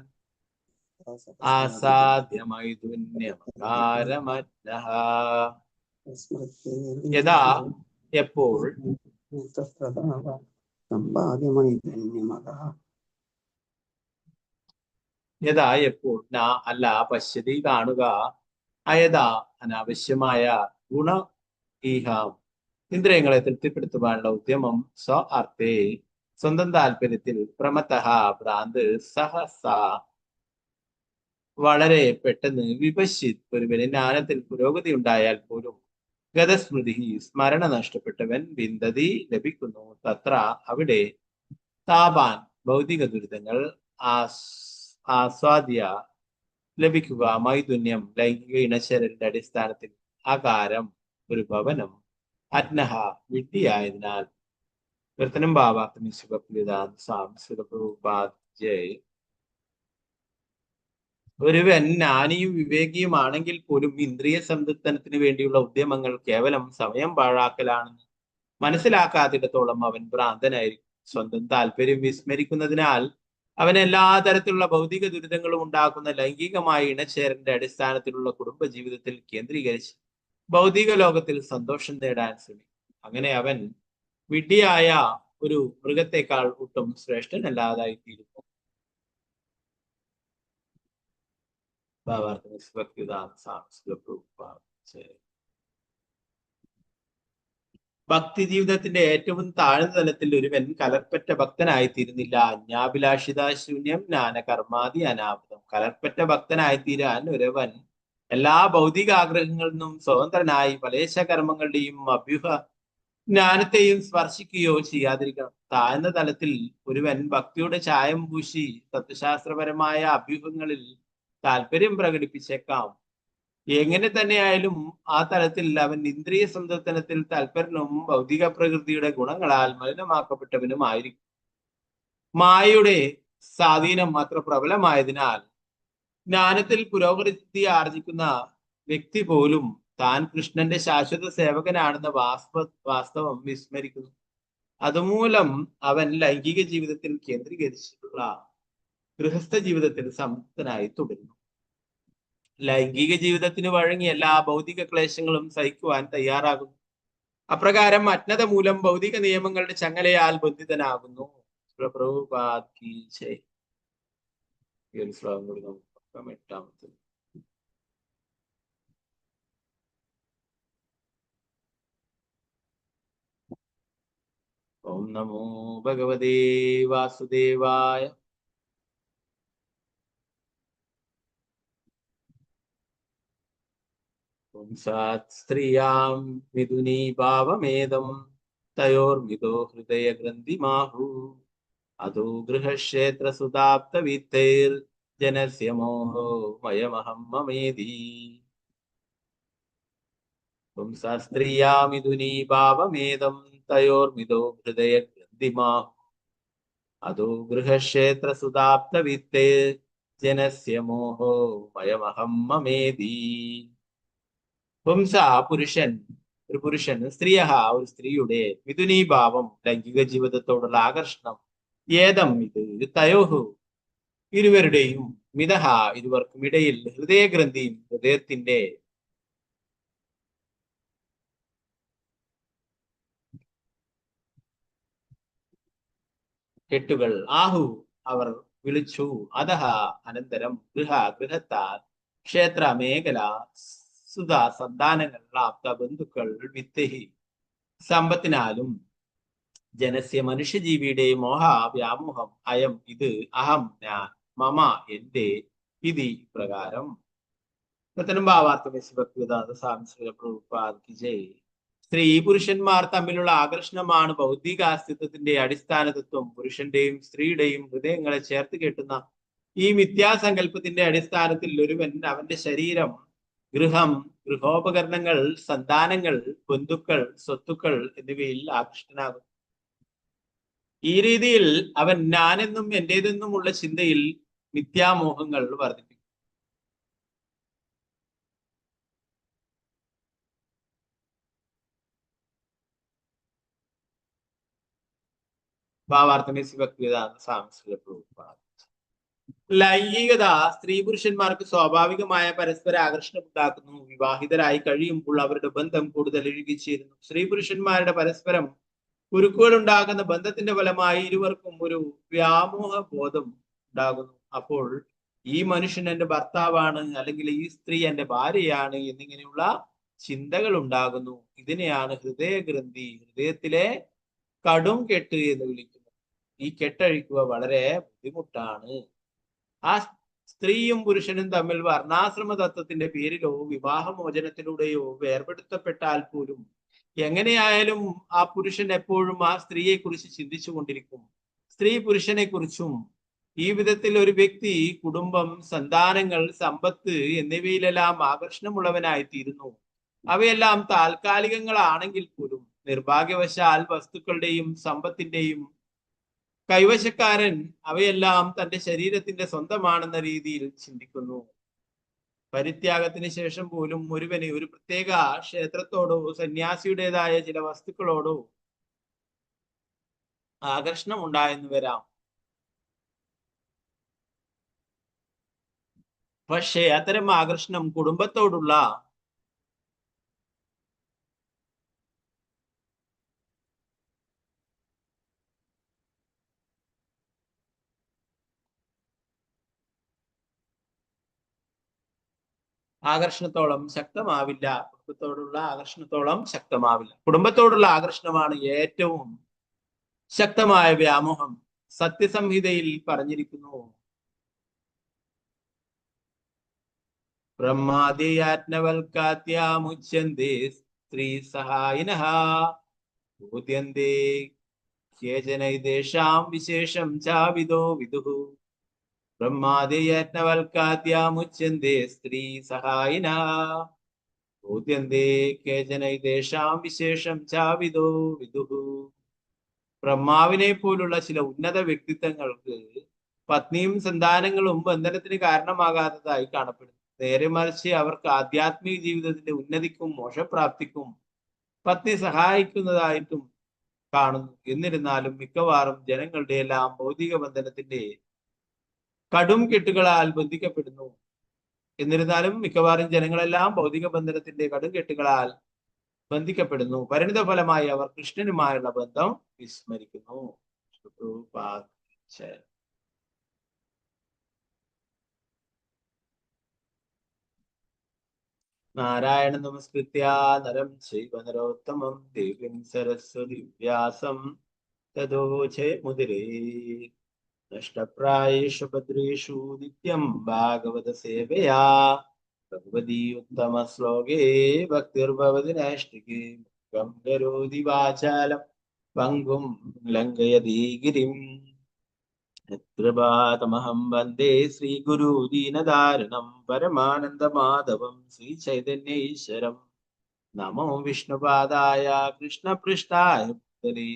ആസാദ്യ മൈഥുന്യമകാരമജ്ഞഃ. യഥാ എപ്പോൾ യഥാ എപ്പോൾ അല്ല പശ്യതി കാണുക അയഥാ അനാവശ്യമായ ഗുണ ഈഹാം ഇന്ദ്രിയങ്ങളെ തൃപ്തിപ്പെടുത്തുവാനുള്ള ഉദ്യമം സ്വ അർത്ഥേ സ്വന്തം താല്പര്യത്തിൽ പ്രമത്തഹ ഭ്രാന്ത് സഹസ വളരെ പെട്ടെന്ന് വിപശ്യത് ഒരുവന് ജ്ഞാനത്തിൽ പുരോഗതി ഉണ്ടായാൽ പോലും ഗതസ്മൃതി സ്മരണ നഷ്ടപ്പെട്ടവൻ വിന്തതി ലഭിക്കുന്നു തത്ര അവിടെ താപാൻ ഭൗതിക ദുരിതങ്ങൾ ആസ്വാദ്യ ലഭിക്കുക മൈഥുന്യം ലൈംഗിക ഇണശരന്റെ അടിസ്ഥാനത്തിൽ ആകാരം ഒരു ഭവനം അജ്ഞഹ വിഡ്ഢിയായതിനാൽ കീർത്തനം ഭാവാർത്ഥം ജയ് ഒരുവൻ ജ്ഞാനിയും വിവേകിയുമാണെങ്കിൽ പോലും ഇന്ദ്രിയ സംതൃപ്തനത്തിന് വേണ്ടിയുള്ള ഉദ്യമങ്ങൾ കേവലം സമയം പാഴാക്കലാണെന്ന് മനസ്സിലാക്കാത്തിടത്തോളം അവൻ ഭ്രാന്തനായിരിക്കും. സ്വന്തം താല്പര്യം വിസ്മരിക്കുന്നതിനാൽ അവൻ എല്ലാ തരത്തിലുള്ള ഭൗതിക ദുരിതങ്ങളും ഉണ്ടാക്കുന്ന ലൈംഗികമായ ഇണചേരന്റെ അടിസ്ഥാനത്തിലുള്ള കുടുംബ ജീവിതത്തിൽ കേന്ദ്രീകരിച്ച് ഭൗതിക ലോകത്തിൽ സന്തോഷം നേടാൻ ശ്രമിക്കും. അങ്ങനെ അവൻ വിഡ്ഢിയായ ഒരു മൃഗത്തെക്കാൾ ഒട്ടും ശ്രേഷ്ഠനല്ലാതായിത്തീരുന്നു. ഭക്തി ജീവിതത്തിന്റെ ഏറ്റവും താഴ്ന്ന തലത്തിൽ ഒരുവൻ കലർപ്പറ്റ ഭക്തനായിത്തീരുന്നില്ല. അജ്ഞാഭിലാഷിതാശൂന്യം ജ്ഞാനകർമാതി അനാവൃതം. കലർപ്പറ്റ ഭക്തനായിത്തീരാൻ ഒരുവൻ എല്ലാ ഭൗതിക ആഗ്രഹങ്ങളിൽ നിന്നും സ്വതന്ത്രനായി ഫലേശ കർമ്മങ്ങളുടെയും അഭ്യൂഹ ജ്ഞാനത്തെയും സ്പർശിക്കുകയോ ചെയ്യാതിരിക്കണം. താഴ്ന്ന തലത്തിൽ ഒരുവൻ ഭക്തിയുടെ ചായം പൂശി തത്വശാസ്ത്രപരമായ അഭ്യൂഹങ്ങളിൽ താല്പര്യം പ്രകടിപ്പിച്ചേക്കാം. എങ്ങനെ തന്നെയായാലും ആ തലത്തിൽ അവൻ ഇന്ദ്രിയ സംതൃപ്തനത്തിൽ തൽപരനും ഭൗതിക പ്രകൃതിയുടെ ഗുണങ്ങളാൽ മലിനമാക്കപ്പെട്ടവനുമായിരിക്കും. മായയുടെ സ്വാധീനം അത്ര പ്രബലമായതിനാൽ ജ്ഞാനത്തിൽ പുരോഗതി ആർജിക്കുന്ന വ്യക്തി പോലും താൻ കൃഷ്ണന്റെ ശാശ്വത സേവകനാണെന്ന വാസ്തവം വിസ്മരിക്കുന്നു. അതുമൂലം അവൻ ലൈംഗിക ജീവിതത്തിൽ കേന്ദ്രീകരിച്ചിട്ടുള്ള ഗൃഹസ്ഥ ജീവിതത്തിൽ സംതൃപ്തനായി തുടരുന്നു. ലൈംഗിക ജീവിതത്തിന് വഴങ്ങി എല്ലാ ഭൗതിക ക്ലേശങ്ങളും സഹിക്കുവാൻ തയ്യാറാകുന്നു. അപ്രകാരം അജ്ഞത മൂലം ഭൗതിക നിയമങ്ങളുടെ ചങ്ങലയാൽ ബന്ധിതനാകുന്നു. എട്ടാമത്തെ ഓം നമോ ഭഗവതേ വാസുദേവായ. സ്ത്രീയാം മിഥുനീ ഭാവമേദം തയോർമിതോ ഹൃദയ ഗ്രന്ഥിമാഹു അധോ ഗൃഹക്ഷേത്ര സുതാപ്ത വിത്തൈർ ജനസ്യ മോഹോ മയമഹം മമേതി. സ്ത്രീയാ മിഥുനീ ഭാവമേദം തയോർമിതോ ഹൃദയ ഗ്രന്ഥിമാഹു അധോ ഗൃഹക്ഷേത്ര സുതാപ്ത വിത്തൈർ ജനസ്യ മോഹോ മയമഹം മമേതി. പുംസ പുരുഷൻ, ഒരു പുരുഷൻ, സ്ത്രീയ ഒരു സ്ത്രീയുടെ മിഥുനീഭാവം ലൈംഗിക ജീവിതത്തോടുള്ള ആകർഷണം ഏതം ഇത് തയോഹു ഇരുവരുടെയും മിതഹ ഇരുവർക്കും ഇടയിൽ ഹൃദയഗ്രന്ഥിയും ഹൃദയത്തിന്റെ കെട്ടുകൾ ആഹു അവർ വിളിച്ചു അതഹ അനന്തരം ഗൃഹത്താൽ ക്ഷേത്ര മേഖല സുത സന്താനങ്ങൾ ആപ്ത ബന്ധുക്കൾ വിത്തഹി സമ്പത്തിനാലും ജനസ്യ മനുഷ്യജീവിയുടെ മോഹ വ്യാമോഹം അയം ഇത് അഹം ഞാൻ മമ എന്റെ ഇതി പ്രകാരം. സ്ത്രീ പുരുഷന്മാർ തമ്മിലുള്ള ആകർഷണമാണ് ഭൗതിക അസ്തിത്വത്തിന്റെ അടിസ്ഥാന തത്വം. പുരുഷന്റെയും സ്ത്രീയുടെയും ഹൃദയങ്ങളെ ചേർത്ത് കെട്ടുന്ന ഈ മിഥ്യാസങ്കല്പത്തിന്റെ അടിസ്ഥാനത്തിൽ ഒരുവൻ അവന്റെ ശരീരം, ഗൃഹം, ഗൃഹോപകരണങ്ങൾ, സന്താനങ്ങൾ, ബന്ധുക്കൾ, സ്വത്തുക്കൾ എന്നിവയിൽ ആകൃഷ്ടനാകും. ഈ രീതിയിൽ അവൻ ഞാനെന്നും എന്റേതെന്നുമുള്ള ചിന്തയിൽ മിഥ്യാമോഹങ്ങൾ വർദ്ധിപ്പിക്കും. ലൈംഗികത സ്ത്രീ പുരുഷന്മാർക്ക് സ്വാഭാവികമായ പരസ്പര ആകർഷണം ഉണ്ടാക്കുന്നു. വിവാഹിതരായി കഴിയുമ്പോൾ അവരുടെ ബന്ധം കൂടുതൽ ഇഴുകിച്ചേരുന്നു. സ്ത്രീ പുരുഷന്മാരുടെ പരസ്പരം കുരുക്കുകൾ ഉണ്ടാകുന്ന ബന്ധത്തിന്റെ ഫലമായി ഇരുവർക്കും ഒരു വ്യാമോഹ ബോധം ഉണ്ടാകുന്നു. അപ്പോൾ ഈ മനുഷ്യൻ എൻ്റെ ഭർത്താവാണ്, അല്ലെങ്കിൽ ഈ സ്ത്രീ എൻ്റെ ഭാര്യയാണ് എന്നിങ്ങനെയുള്ള ചിന്തകൾ ഉണ്ടാകുന്നു. ഇതിനെയാണ് ഹൃദയഗ്രന്ഥി, ഹൃദയത്തിലെ കടും കെട്ട് എന്ന് വിളിക്കുന്നത്. ഈ കെട്ടഴിക്കുക വളരെ ബുദ്ധിമുട്ടാണ്. ആ സ്ത്രീയും പുരുഷനും തമ്മിൽ വർണ്ണാശ്രമ തത്വത്തിന്റെ പേരിലോ വിവാഹമോചനത്തിലൂടെയോ വേർപെടുത്തപ്പെട്ടാൽ പോലും എങ്ങനെയായാലും ആ പുരുഷൻ എപ്പോഴും ആ സ്ത്രീയെ കുറിച്ച് ചിന്തിച്ചു കൊണ്ടിരിക്കും, സ്ത്രീ പുരുഷനെ കുറിച്ചും. ഈ വിധത്തിൽ ഒരു വ്യക്തി കുടുംബം, സന്താനങ്ങൾ, സമ്പത്ത് എന്നിവയിലെല്ലാം ആകർഷണമുള്ളവനായിത്തീരുന്നു. അവയെല്ലാം താൽക്കാലികങ്ങളാണെങ്കിൽ പോലും നിർഭാഗ്യവശാൽ വസ്തുക്കളുടെയും സമ്പത്തിന്റെയും കൈവശക്കാരൻ അവയെല്ലാം തന്റെ ശരീരത്തിന്റെ സ്വന്തമാണെന്ന രീതിയിൽ ചിന്തിക്കുന്നു. പരിത്യാഗത്തിന് ശേഷം പോലും ഒരുവന് ഒരു പ്രത്യേക ക്ഷേത്രത്തോടോ സന്യാസിയുടേതായ ചില വസ്തുക്കളോടോ ആകർഷണം ഉണ്ടായെന്ന് വരാം. പക്ഷേ അത്തരം ആകർഷണം കുടുംബത്തോടുള്ള ആകർഷണത്തോളം ശക്തമാവില്ല. കുടുംബത്തോടുള്ള ആകർഷണത്തോളം ശക്തമാവില്ല. കുടുംബത്തോടുള്ള ആകർഷണമാണ് ഏറ്റവും ശക്തമായ വ്യാമോഹം. സത്യസംഹിതയിൽ പറഞ്ഞിരിക്കുന്നു, ബ്രഹ്മാദിയാജ്ഞവൽക്കാത്യാമുച്യന്തേ സ്ത്രീ സഹായിനഃ ബോധ്യന്തേ കേചനൈതേഷാം വിശേഷം ചാവിദോ വിദുഃ. ബ്രഹ്മാദിയജ്ഞവൽക്കാദ്യാമുച്യന്തേ സ്ത്രീ സഹായിനഃ ബോധ്യന്തേ കേചനൈതേഷാം വിശേഷം ചാവിദോ വിദുഃ. ബ്രഹ്മാവിനെ പോലുള്ള ചില ഉന്നത വ്യക്തിത്വങ്ങൾക്ക് പത്നിയും സന്താനങ്ങളും ബന്ധനത്തിന് കാരണമാകാത്തതായി കാണപ്പെടുന്നു. നേരെ മറിച്ച് അവർക്ക് ആധ്യാത്മിക ജീവിതത്തിന്റെ ഉന്നതിക്കും മോക്ഷപ്രാപ്തിക്കും പത്നി സഹായിക്കുന്നതായിട്ടും കാണുന്നു. എന്നിരുന്നാലും മിക്കവാറും ജനങ്ങളുടെ എല്ലാം ഭൗതിക ബന്ധനത്തിന്റെ കടും കെട്ടുകളാൽ ബന്ധിക്കപ്പെടുന്നു. ബന്ധിക്കപ്പെടുന്നു. പരിണിത ഫലമായി അവർ കൃഷ്ണനുമായുള്ള ബന്ധം വിസ്മരിക്കുന്നു. നാരായണ നമസ്കൃത്യ നരം ചൈവ നരോത്തമം ദേവീം സരസ്വതി വ്യാസം തതോചേ മുദിരേ. നഷ്ടപ്രായേഷു ഭദ്രേഷു നിത്യം ഭാഗവത സേവയാ ഭഗവതി ഉത്തമ ശ്ലോകേ ഭക്തിർഭവതി നൈഷ്ഠികേ. മുഖം കരോതി വാചാലം പങ്കും ലംഘയതി ഗിരിം. യത്കൃപാതമഹം വന്ദേ ശ്രീഗുരു ദീനധാരണം പരമാനന്ദമാധവം ശ്രീചൈതന്യേശ്വരം. നമോ വിഷ്ണുപാദായ കൃഷ്ണപൃഷ്ഠായ ഭൂതലേ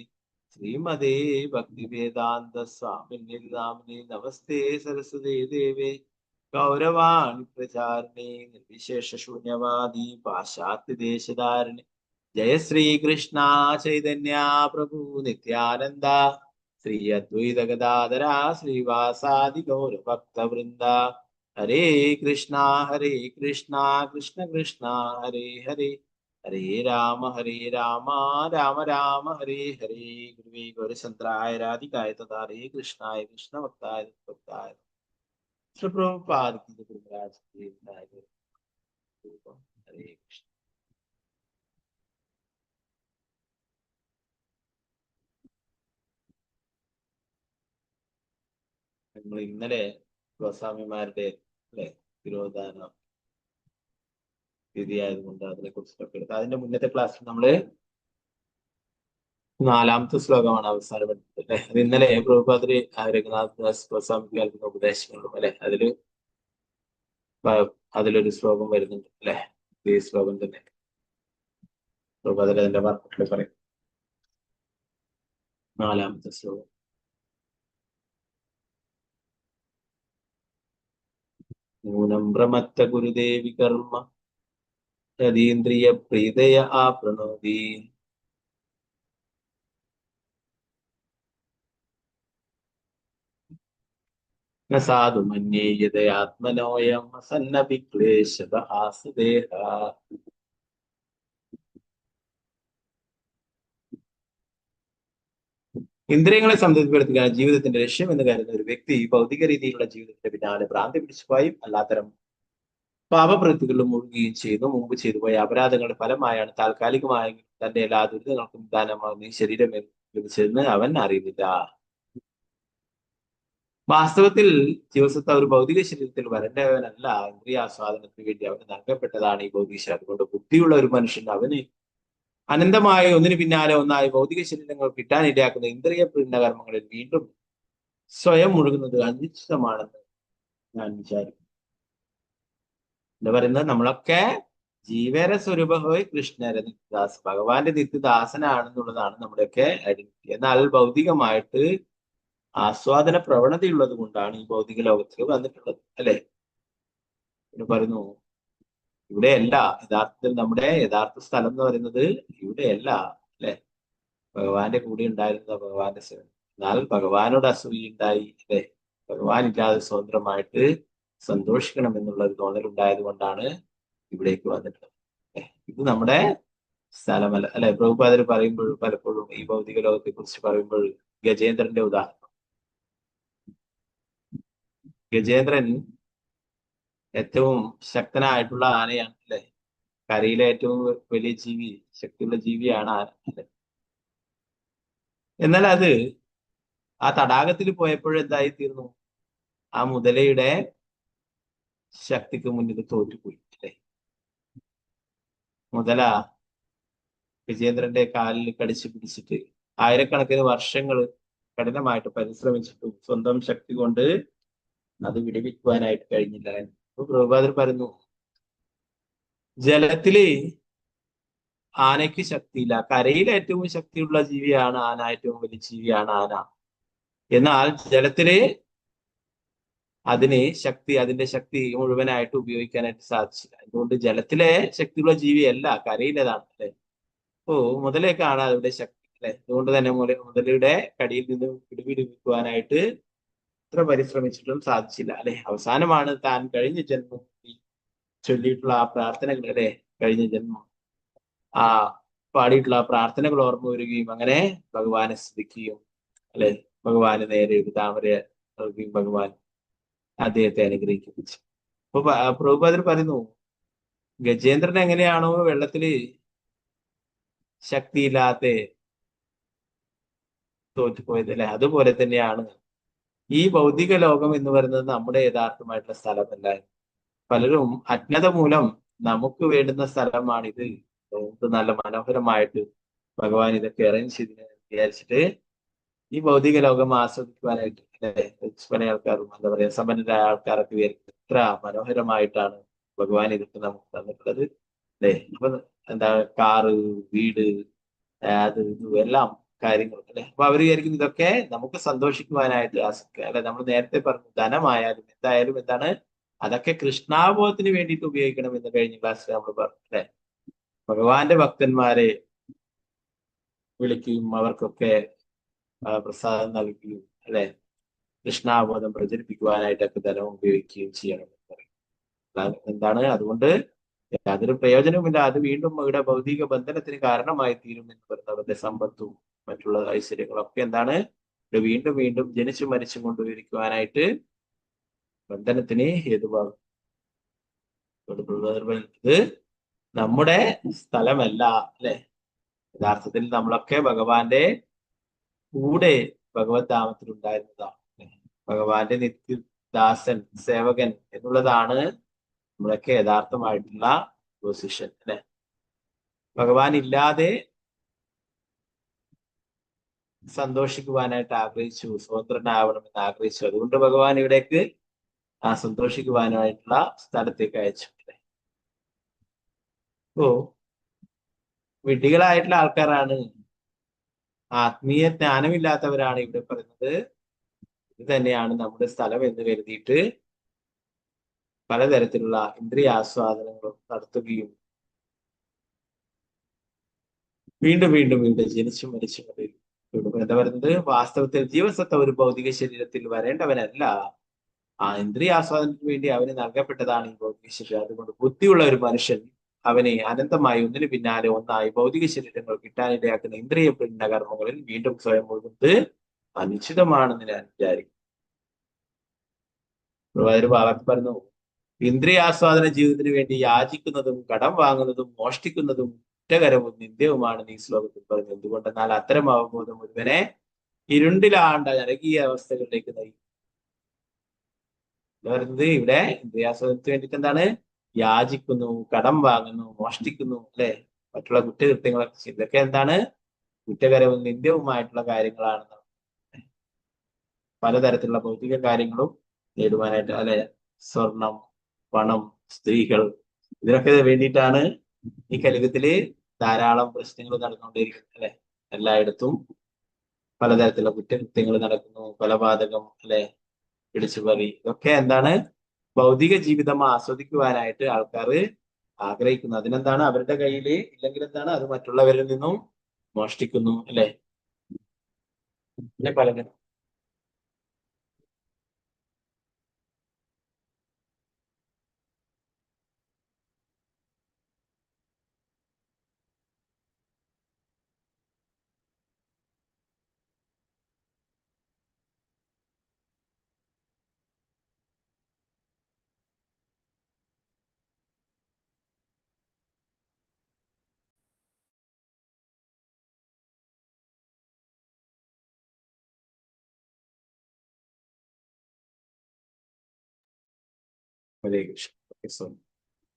ശ്രീമതേ ഭക്തിവേദാന്ത സ്വാമിനേ നാമിനേ. നമസ്തേ സരസ്വതേ ദേവേ ഗൗരവാണി പ്രചാരിണേ നിർവിശേഷ ശൂന്യവാദി പാശ്ചാത്യദേശധാരിണി. ജയ ശ്രീകൃഷ്ണ ചൈതന്യ പ്രഭു നിത്യാനന്ദ ശ്രീ അദ്വൈത ഗദാധര ശ്രീവാസാദി ഗൗരഭക്തവൃന്ദ. ഹരേ കൃഷ്ണ കൃഷ്ണ കൃഷ്ണ ഹരേ ഹരേ, ഹരേ രാമ രാമ രാമ ഹരേ ഹരേ. ഗുരുവേ ഗൗരചന്ദ്രായ രാധികായ തഥാ ഹരേ കൃഷ്ണായ കൃഷ്ണഭക്തായ ഭക്തായ പ്രഭുപാദ ഹരേ കൃഷ്ണ. നമ്മൾ ഇന്നലെ ഗോസ്വാമിമാരുടെ തിരോധാന സ്ഥിതിയായതുകൊണ്ട് അതിനെ കുറിച്ചൊക്കെ എടുത്ത് അതിന്റെ മുന്നത്തെ ക്ലാസ്സിൽ നമ്മള് 4ാമത്തെ ശ്ലോകമാണ് അവസാനപ്പെടുന്നത് അല്ലെ. അത് ഇന്നലെ പ്രഭുപാദ്രി രഘുനാഥ് ദാസ് ഗോസ്വാമിക്ക് നൽകുന്ന ഉപദേശങ്ങളും അല്ലെ, അതിലൊരു ശ്ലോകം വരുന്നുണ്ട് അല്ലെ. ഈ ശ്ലോകം തന്നെ പ്രഭുപാദ്രി അതിന്റെ വാർത്തകൾ പറയും. 4ാമത്തെ ശ്ലോകം. നൂനം പ്രമത്ത ഗുരുദേവി കർമ്മ തദീന്ദ്രിയ പ്രീതയ ആപ്രണോതി. ന സാധു മന്യേ യദയാത്മനോയം അസന്നഭിക്ലേശത ആസുദേഹ. ഇന്ദ്രിയങ്ങളെ സംതൃപ്തിപ്പെടുത്തുകയാണ് ജീവിതത്തിന്റെ ലക്ഷ്യം എന്ന് കരുതുന്ന ഒരു വ്യക്തി ഭൗതിക രീതിയിലുള്ള ജീവിതത്തിന്റെ പിന്നാലെ ഭ്രാന്തി പിടിച്ചുപോയും അല്ലാത്തരം പാപപ്രവൃത്തികളിലും മുഴുകുകയും ചെയ്തു. മുമ്പ് ചെയ്തു പോയ അപരാധങ്ങളുടെ ഫലമായാണ് താൽക്കാലികമായി തന്റെ എല്ലാ ദുരിതങ്ങൾക്കും ദാനമാകുന്ന ഈ ശരീരം ലഭിച്ചതെന്ന് അവൻ അറിയുന്നില്ല. വാസ്തവത്തിൽ ജീവസത്ത ഒരു ഭൗതിക ശരീരത്തിൽ വരേണ്ടവനല്ല, ഇന്ദ്രിയാസ്വാദനത്തിന് വേണ്ടി അവന് നൽകപ്പെട്ടതാണ് ഈ ഭൗതിക ശരീരം. അതുകൊണ്ട് ബുദ്ധിയുള്ള ഒരു മനുഷ്യൻ അവന് അനന്തമായ ഒന്നിനു പിന്നാലെ ഒന്നായി ഭൗതിക ശരീരങ്ങൾ കിട്ടാനിടയാക്കുന്ന ഇന്ദ്രിയ കർമ്മങ്ങളിൽ വീണ്ടും സ്വയം മുഴുകുന്നത് അനിശ്ചിതമാണെന്ന് ഞാൻ വിചാരിക്കുന്നു. എന്താ പറയുന്നത്? നമ്മളൊക്കെ ജീവര സ്വരൂപമായി കൃഷ്ണരനിദാസ്, ഭഗവാന്റെ നിത്യദാസനാണെന്നുള്ളതാണ് നമ്മുടെയൊക്കെ ഐഡന്റിറ്റി. എന്നാൽ ഭൗതികമായിട്ട് ആസ്വാദന പ്രവണതയുള്ളത് കൊണ്ടാണ് ഈ ഭൗതിക ലോകത്തിൽ വന്നിട്ടുള്ളത്, അല്ലെ? പിന്നെ പറയുന്നു ഇവിടെയല്ല യഥാർത്ഥത്തിൽ നമ്മുടെ യഥാർത്ഥ സ്ഥലം എന്ന് പറയുന്നത് ഇവിടെയല്ല, അല്ലെ? ഭഗവാന്റെ കൂടെ ഉണ്ടായിരുന്ന ഭഗവാന്റെ സേവനം. എന്നാൽ ഭഗവാനോട് അസൂയ ഉണ്ടായി, അല്ലെ? ഭഗവാൻ ഇല്ലാതെ സ്വതന്ത്രമായിട്ട് സന്തോഷിക്കണം എന്നുള്ള ഒരു തോന്നലുണ്ടായത് കൊണ്ടാണ് ഇവിടേക്ക് വന്നിട്ടുള്ളത്. ഇത് നമ്മുടെ സ്ഥലമല്ല, അല്ലെ? പ്രഭുപാദർ പറയുമ്പോൾ പലപ്പോഴും ഈ ഭൗതിക ലോകത്തെ കുറിച്ച് പറയുമ്പോൾ ഗജേന്ദ്രന്റെ ഉദാഹരണം. ഗജേന്ദ്രൻ ഏറ്റവും ശക്തനായിട്ടുള്ള ആനയാണ്, അല്ലെ? കരയിലെ ഏറ്റവും വലിയ ജീവി, ശക്തിയുള്ള ജീവിയാണ് ആന, അല്ലെ? എന്നാൽ അത് ആ തടാകത്തിൽ പോയപ്പോഴെന്തായി തീർന്നു? ആ മുതലയുടെ ശക്തിക്ക് മുന്നിൽ തോറ്റുപോയി, അല്ലെ? മുതല ഗജേന്ദ്രന്റെ കാലിൽ കടിച്ചു പിടിച്ചിട്ട് ആയിരക്കണക്കിന് വർഷങ്ങൾ കഠിനമായിട്ട് പരിശ്രമിച്ചിട്ടും സ്വന്തം ശക്തി കൊണ്ട് അത് വിടുവിക്കുവാനായിട്ട് കഴിഞ്ഞില്ല. പ്രഭുപാദർ പറയുന്നു, ജലത്തില് ആനയ്ക്ക് ശക്തിയില്ല, കരയിൽ ഏറ്റവും ശക്തിയുള്ള ജീവിയാണ് ആന, ഏറ്റവും വലിയ ജീവിയാണ് ആന. എന്നാൽ ജലത്തില് അതിന്റെ ശക്തി മുഴുവനായിട്ട് ഉപയോഗിക്കാനായിട്ട് സാധിച്ചില്ല. അതുകൊണ്ട് ജലത്തിലെ ശക്തിയുള്ള ജീവിയല്ല, കരയിലേതാണ്, അല്ലെ? മുതലേക്കാണ് അതിന്റെ ശക്തി, അല്ലെ? അതുകൊണ്ട് തന്നെ മുതലയുടെ കടിയിൽ നിന്ന് പിടിപിടിക്കുവാനായിട്ട് എത്ര പരിശ്രമിച്ചിട്ടും സാധിച്ചില്ല, അല്ലെ? അവസാനമാണ് താൻ കഴിഞ്ഞ ജന്മം ചൊല്ലിയിട്ടുള്ള ആ പ്രാർത്ഥനകൾ, അല്ലെ? കഴിഞ്ഞ ജന്മം ആ പാടിയിട്ടുള്ള ആ പ്രാർത്ഥനകൾ ഓർമ്മ വരികയും അങ്ങനെ ഭഗവാനെ സ്തുതിക്കുകയും, അല്ലെ? ഭഗവാന് നേരെ ഒരു താമര നൽകുകയും ഭഗവാൻ അദ്ദേഹത്തെ അനുഗ്രഹിക്കുകയും ചെയ്തു. അപ്പൊ പ്രഭുപാദർ പറയുന്നു, ഗജേന്ദ്രൻ എങ്ങനെയാണോ വെള്ളത്തില് ശക്തിയില്ലാത്ത തോറ്റുപോയത്, അല്ലെ? അതുപോലെ തന്നെയാണ് ഈ ഭൗതിക ലോകം എന്ന് പറയുന്നത് നമ്മുടെ യഥാർത്ഥമായിട്ടുള്ള സ്ഥലമല്ല. പലരും അജ്ഞത മൂലം നമുക്ക് വേണ്ടുന്ന സ്ഥലമാണിത്, നമുക്ക് നല്ല മനോഹരമായിട്ട് ഭഗവാൻ ഇതൊക്കെ അറേഞ്ച് ചെയ്തിന് വിചാരിച്ചിട്ട് ഈ ഭൗതിക ലോകം ആസ്വദിക്കുവാനായിട്ട്, അല്ലെ? പല ആൾക്കാരും എന്താ പറയാ, സമ്പന്നരായ ആൾക്കാരൊക്കെ വിചാരിക്കും എത്ര മനോഹരമായിട്ടാണ് ഭഗവാൻ ഇതൊക്കെ നമുക്ക് തന്നിട്ടുള്ളത്, അല്ലെ? അപ്പൊ എന്താ കാറ്, വീട്, അത് ഇതും എല്ലാം കാര്യങ്ങൾ, അല്ലെ? അപ്പൊ അവർ വിചാരിക്കും ഇതൊക്കെ നമുക്ക് സന്തോഷിക്കുവാനായിട്ട് ആസ്വദിക്കുക, അല്ലെ? നമ്മൾ നേരത്തെ പറഞ്ഞു ധനമായാലും എന്തായാലും എന്താണ്, അതൊക്കെ കൃഷ്ണാബോധത്തിന് വേണ്ടിയിട്ട് ഉപയോഗിക്കണം എന്ന് കഴിഞ്ഞ ക്ലാസ്സിൽ നമ്മൾ പറഞ്ഞു, അല്ലെ? ഭഗവാന്റെ ഭക്തന്മാരെ വിളിക്കുകയും അവർക്കൊക്കെ പ്രസാദം നൽകുകയും, അല്ലെ? കൃഷ്ണാബോധം പ്രചരിപ്പിക്കുവാനായിട്ടൊക്കെ ധനം ഉപയോഗിക്കുകയും ചെയ്യണം എന്ന് പറയും. എന്താണ് അതുകൊണ്ട് യാതൊരു പ്രയോജനവുമില്ല, അത് വീണ്ടും ഇവിടെ ഭൗതിക ബന്ധനത്തിന് കാരണമായി തീരും എന്ന് പറയുന്നത്. അവരുടെ സമ്പത്തും മറ്റുള്ള ഐശ്വര്യങ്ങളൊക്കെ എന്താണ് വീണ്ടും വീണ്ടും ജനിച്ചു മരിച്ചും കൊണ്ടുവരിക്കുവാനായിട്ട് ബന്ധനത്തിന് ഹേതുവാകും. ഇത് നമ്മുടെ സ്ഥലമല്ല, അല്ലെ? യഥാർത്ഥത്തിൽ നമ്മളൊക്കെ ഭഗവാന്റെ കൂടെ ഭഗവത് ധാമത്തിൽ ഉണ്ടായിരുന്നതാണ്, ഭഗവാന്റെ നിത്യദാസൻ, സേവകൻ എന്നുള്ളതാണ് നമ്മളൊക്കെ യഥാർത്ഥമായിട്ടുള്ള പൊസിഷൻ, അല്ലെ? ഭഗവാൻ ഇല്ലാതെ സന്തോഷിക്കുവാനായിട്ട് ആഗ്രഹിച്ചു, സ്വതന്ത്രനാവണമെന്ന് ആഗ്രഹിച്ചു. അതുകൊണ്ട് ഭഗവാൻ ഇവിടേക്ക് സന്തോഷിക്കുവാനായിട്ടുള്ള സ്ഥലത്തേക്ക് അയച്ചു, അല്ലെ? വിഡ്ഢികളായിട്ടുള്ള ആൾക്കാരാണ്, ആത്മീയ ജ്ഞാനമില്ലാത്തവരാണ് ഇവിടെ പറയുന്നത് ഇത് തന്നെയാണ് നമ്മുടെ സ്ഥലം എന്ന് കരുതിയിട്ട് പലതരത്തിലുള്ള ഇന്ദ്രിയാസ്വാദനങ്ങളും നടത്തുകയും വീണ്ടും വീണ്ടും ഇവിടെ ജനിച്ചു മരിച്ചു എന്താ പറയുന്നത്, വാസ്തവത്തിൽ ജീവസത്ത ഒരു ഭൗതിക ശരീരത്തിൽ വരേണ്ടവനല്ല, ആ ഇന്ദ്രിയാസ്വാദനത്തിന് വേണ്ടി അവന് നൽകപ്പെട്ടതാണ് ഈ ഭൗതിക ശരീരം. അതുകൊണ്ട് ബുദ്ധിയുള്ള ഒരു മനുഷ്യൻ അവനെ അനന്തമായി ഒന്നിനു പിന്നാലെ ഒന്നായി ഭൗതിക ശരീരങ്ങൾ കിട്ടാനിടയാക്കുന്ന ഇന്ദ്രിയ കർമ്മങ്ങളിൽ വീണ്ടും സ്വയം മുഴുകുന്നത് അനുചിതമാണെന്ന് ഞാൻ വിചാരിക്കും. ഭാഗത്ത് പറഞ്ഞു, ഇന്ദ്രിയാസ്വാദന ജീവിതത്തിന് വേണ്ടി യാചിക്കുന്നതും കടം വാങ്ങുന്നതും മോഷ്ടിക്കുന്നതും കുറ്റകരവും നിന്ദ്യവുമാണ് ഈ ശ്ലോകത്തിൽ പറഞ്ഞത്. എന്തുകൊണ്ടെന്നാൽ അത്തരം അവബോധം ഒരുവനെ ഇരുണ്ടിലാണ്ട നരകീയ അവസ്ഥകളിലേക്ക് നയിക്കും. എന്ന് പറയുന്നത് ഇവിടെ ഇന്ദ്രിയാസ്വാദനത്തിന് വേണ്ടിയിട്ട് എന്താണ്? യാചിക്കുന്നു, കടം വാങ്ങുന്നു, മോഷ്ടിക്കുന്നു, അല്ലെ, മറ്റുള്ള കുറ്റകൃത്യങ്ങളൊക്കെ. ഇതൊക്കെ എന്താണ്? കുറ്റകരവും നിന്ദ്യവുമായിട്ടുള്ള കാര്യങ്ങളാണ്. പലതരത്തിലുള്ള ഭൗതിക കാര്യങ്ങളും നേടുവാനായിട്ട്, അല്ലെ, സ്വർണം, പണം, സ്ത്രീകൾ, ഇതിനൊക്കെ വേണ്ടിയിട്ടാണ് ഈ കലിയുഗത്തില് ധാരാളം പ്രശ്നങ്ങൾ നടന്നുകൊണ്ടിരിക്കുന്നത്, അല്ലെ. എല്ലായിടത്തും പലതരത്തിലുള്ള കുറ്റകൃത്യങ്ങൾ നടക്കുന്നു, കൊലപാതകം, അല്ലെ, പിടിച്ചുപറി. ഇതൊക്കെ എന്താണ്? ഭൗതിക ജീവിതം ആസ്വദിക്കുവാനായിട്ട് ആൾക്കാർ ആഗ്രഹിക്കുന്നു. അതിനെന്താണ്? അവരുടെ കയ്യിൽ ഇല്ലെങ്കിൽ എന്താണ്? അത് മറ്റുള്ളവരിൽ നിന്നും മോഷ്ടിക്കുന്നു, അല്ലെ. പിന്നെ പലരും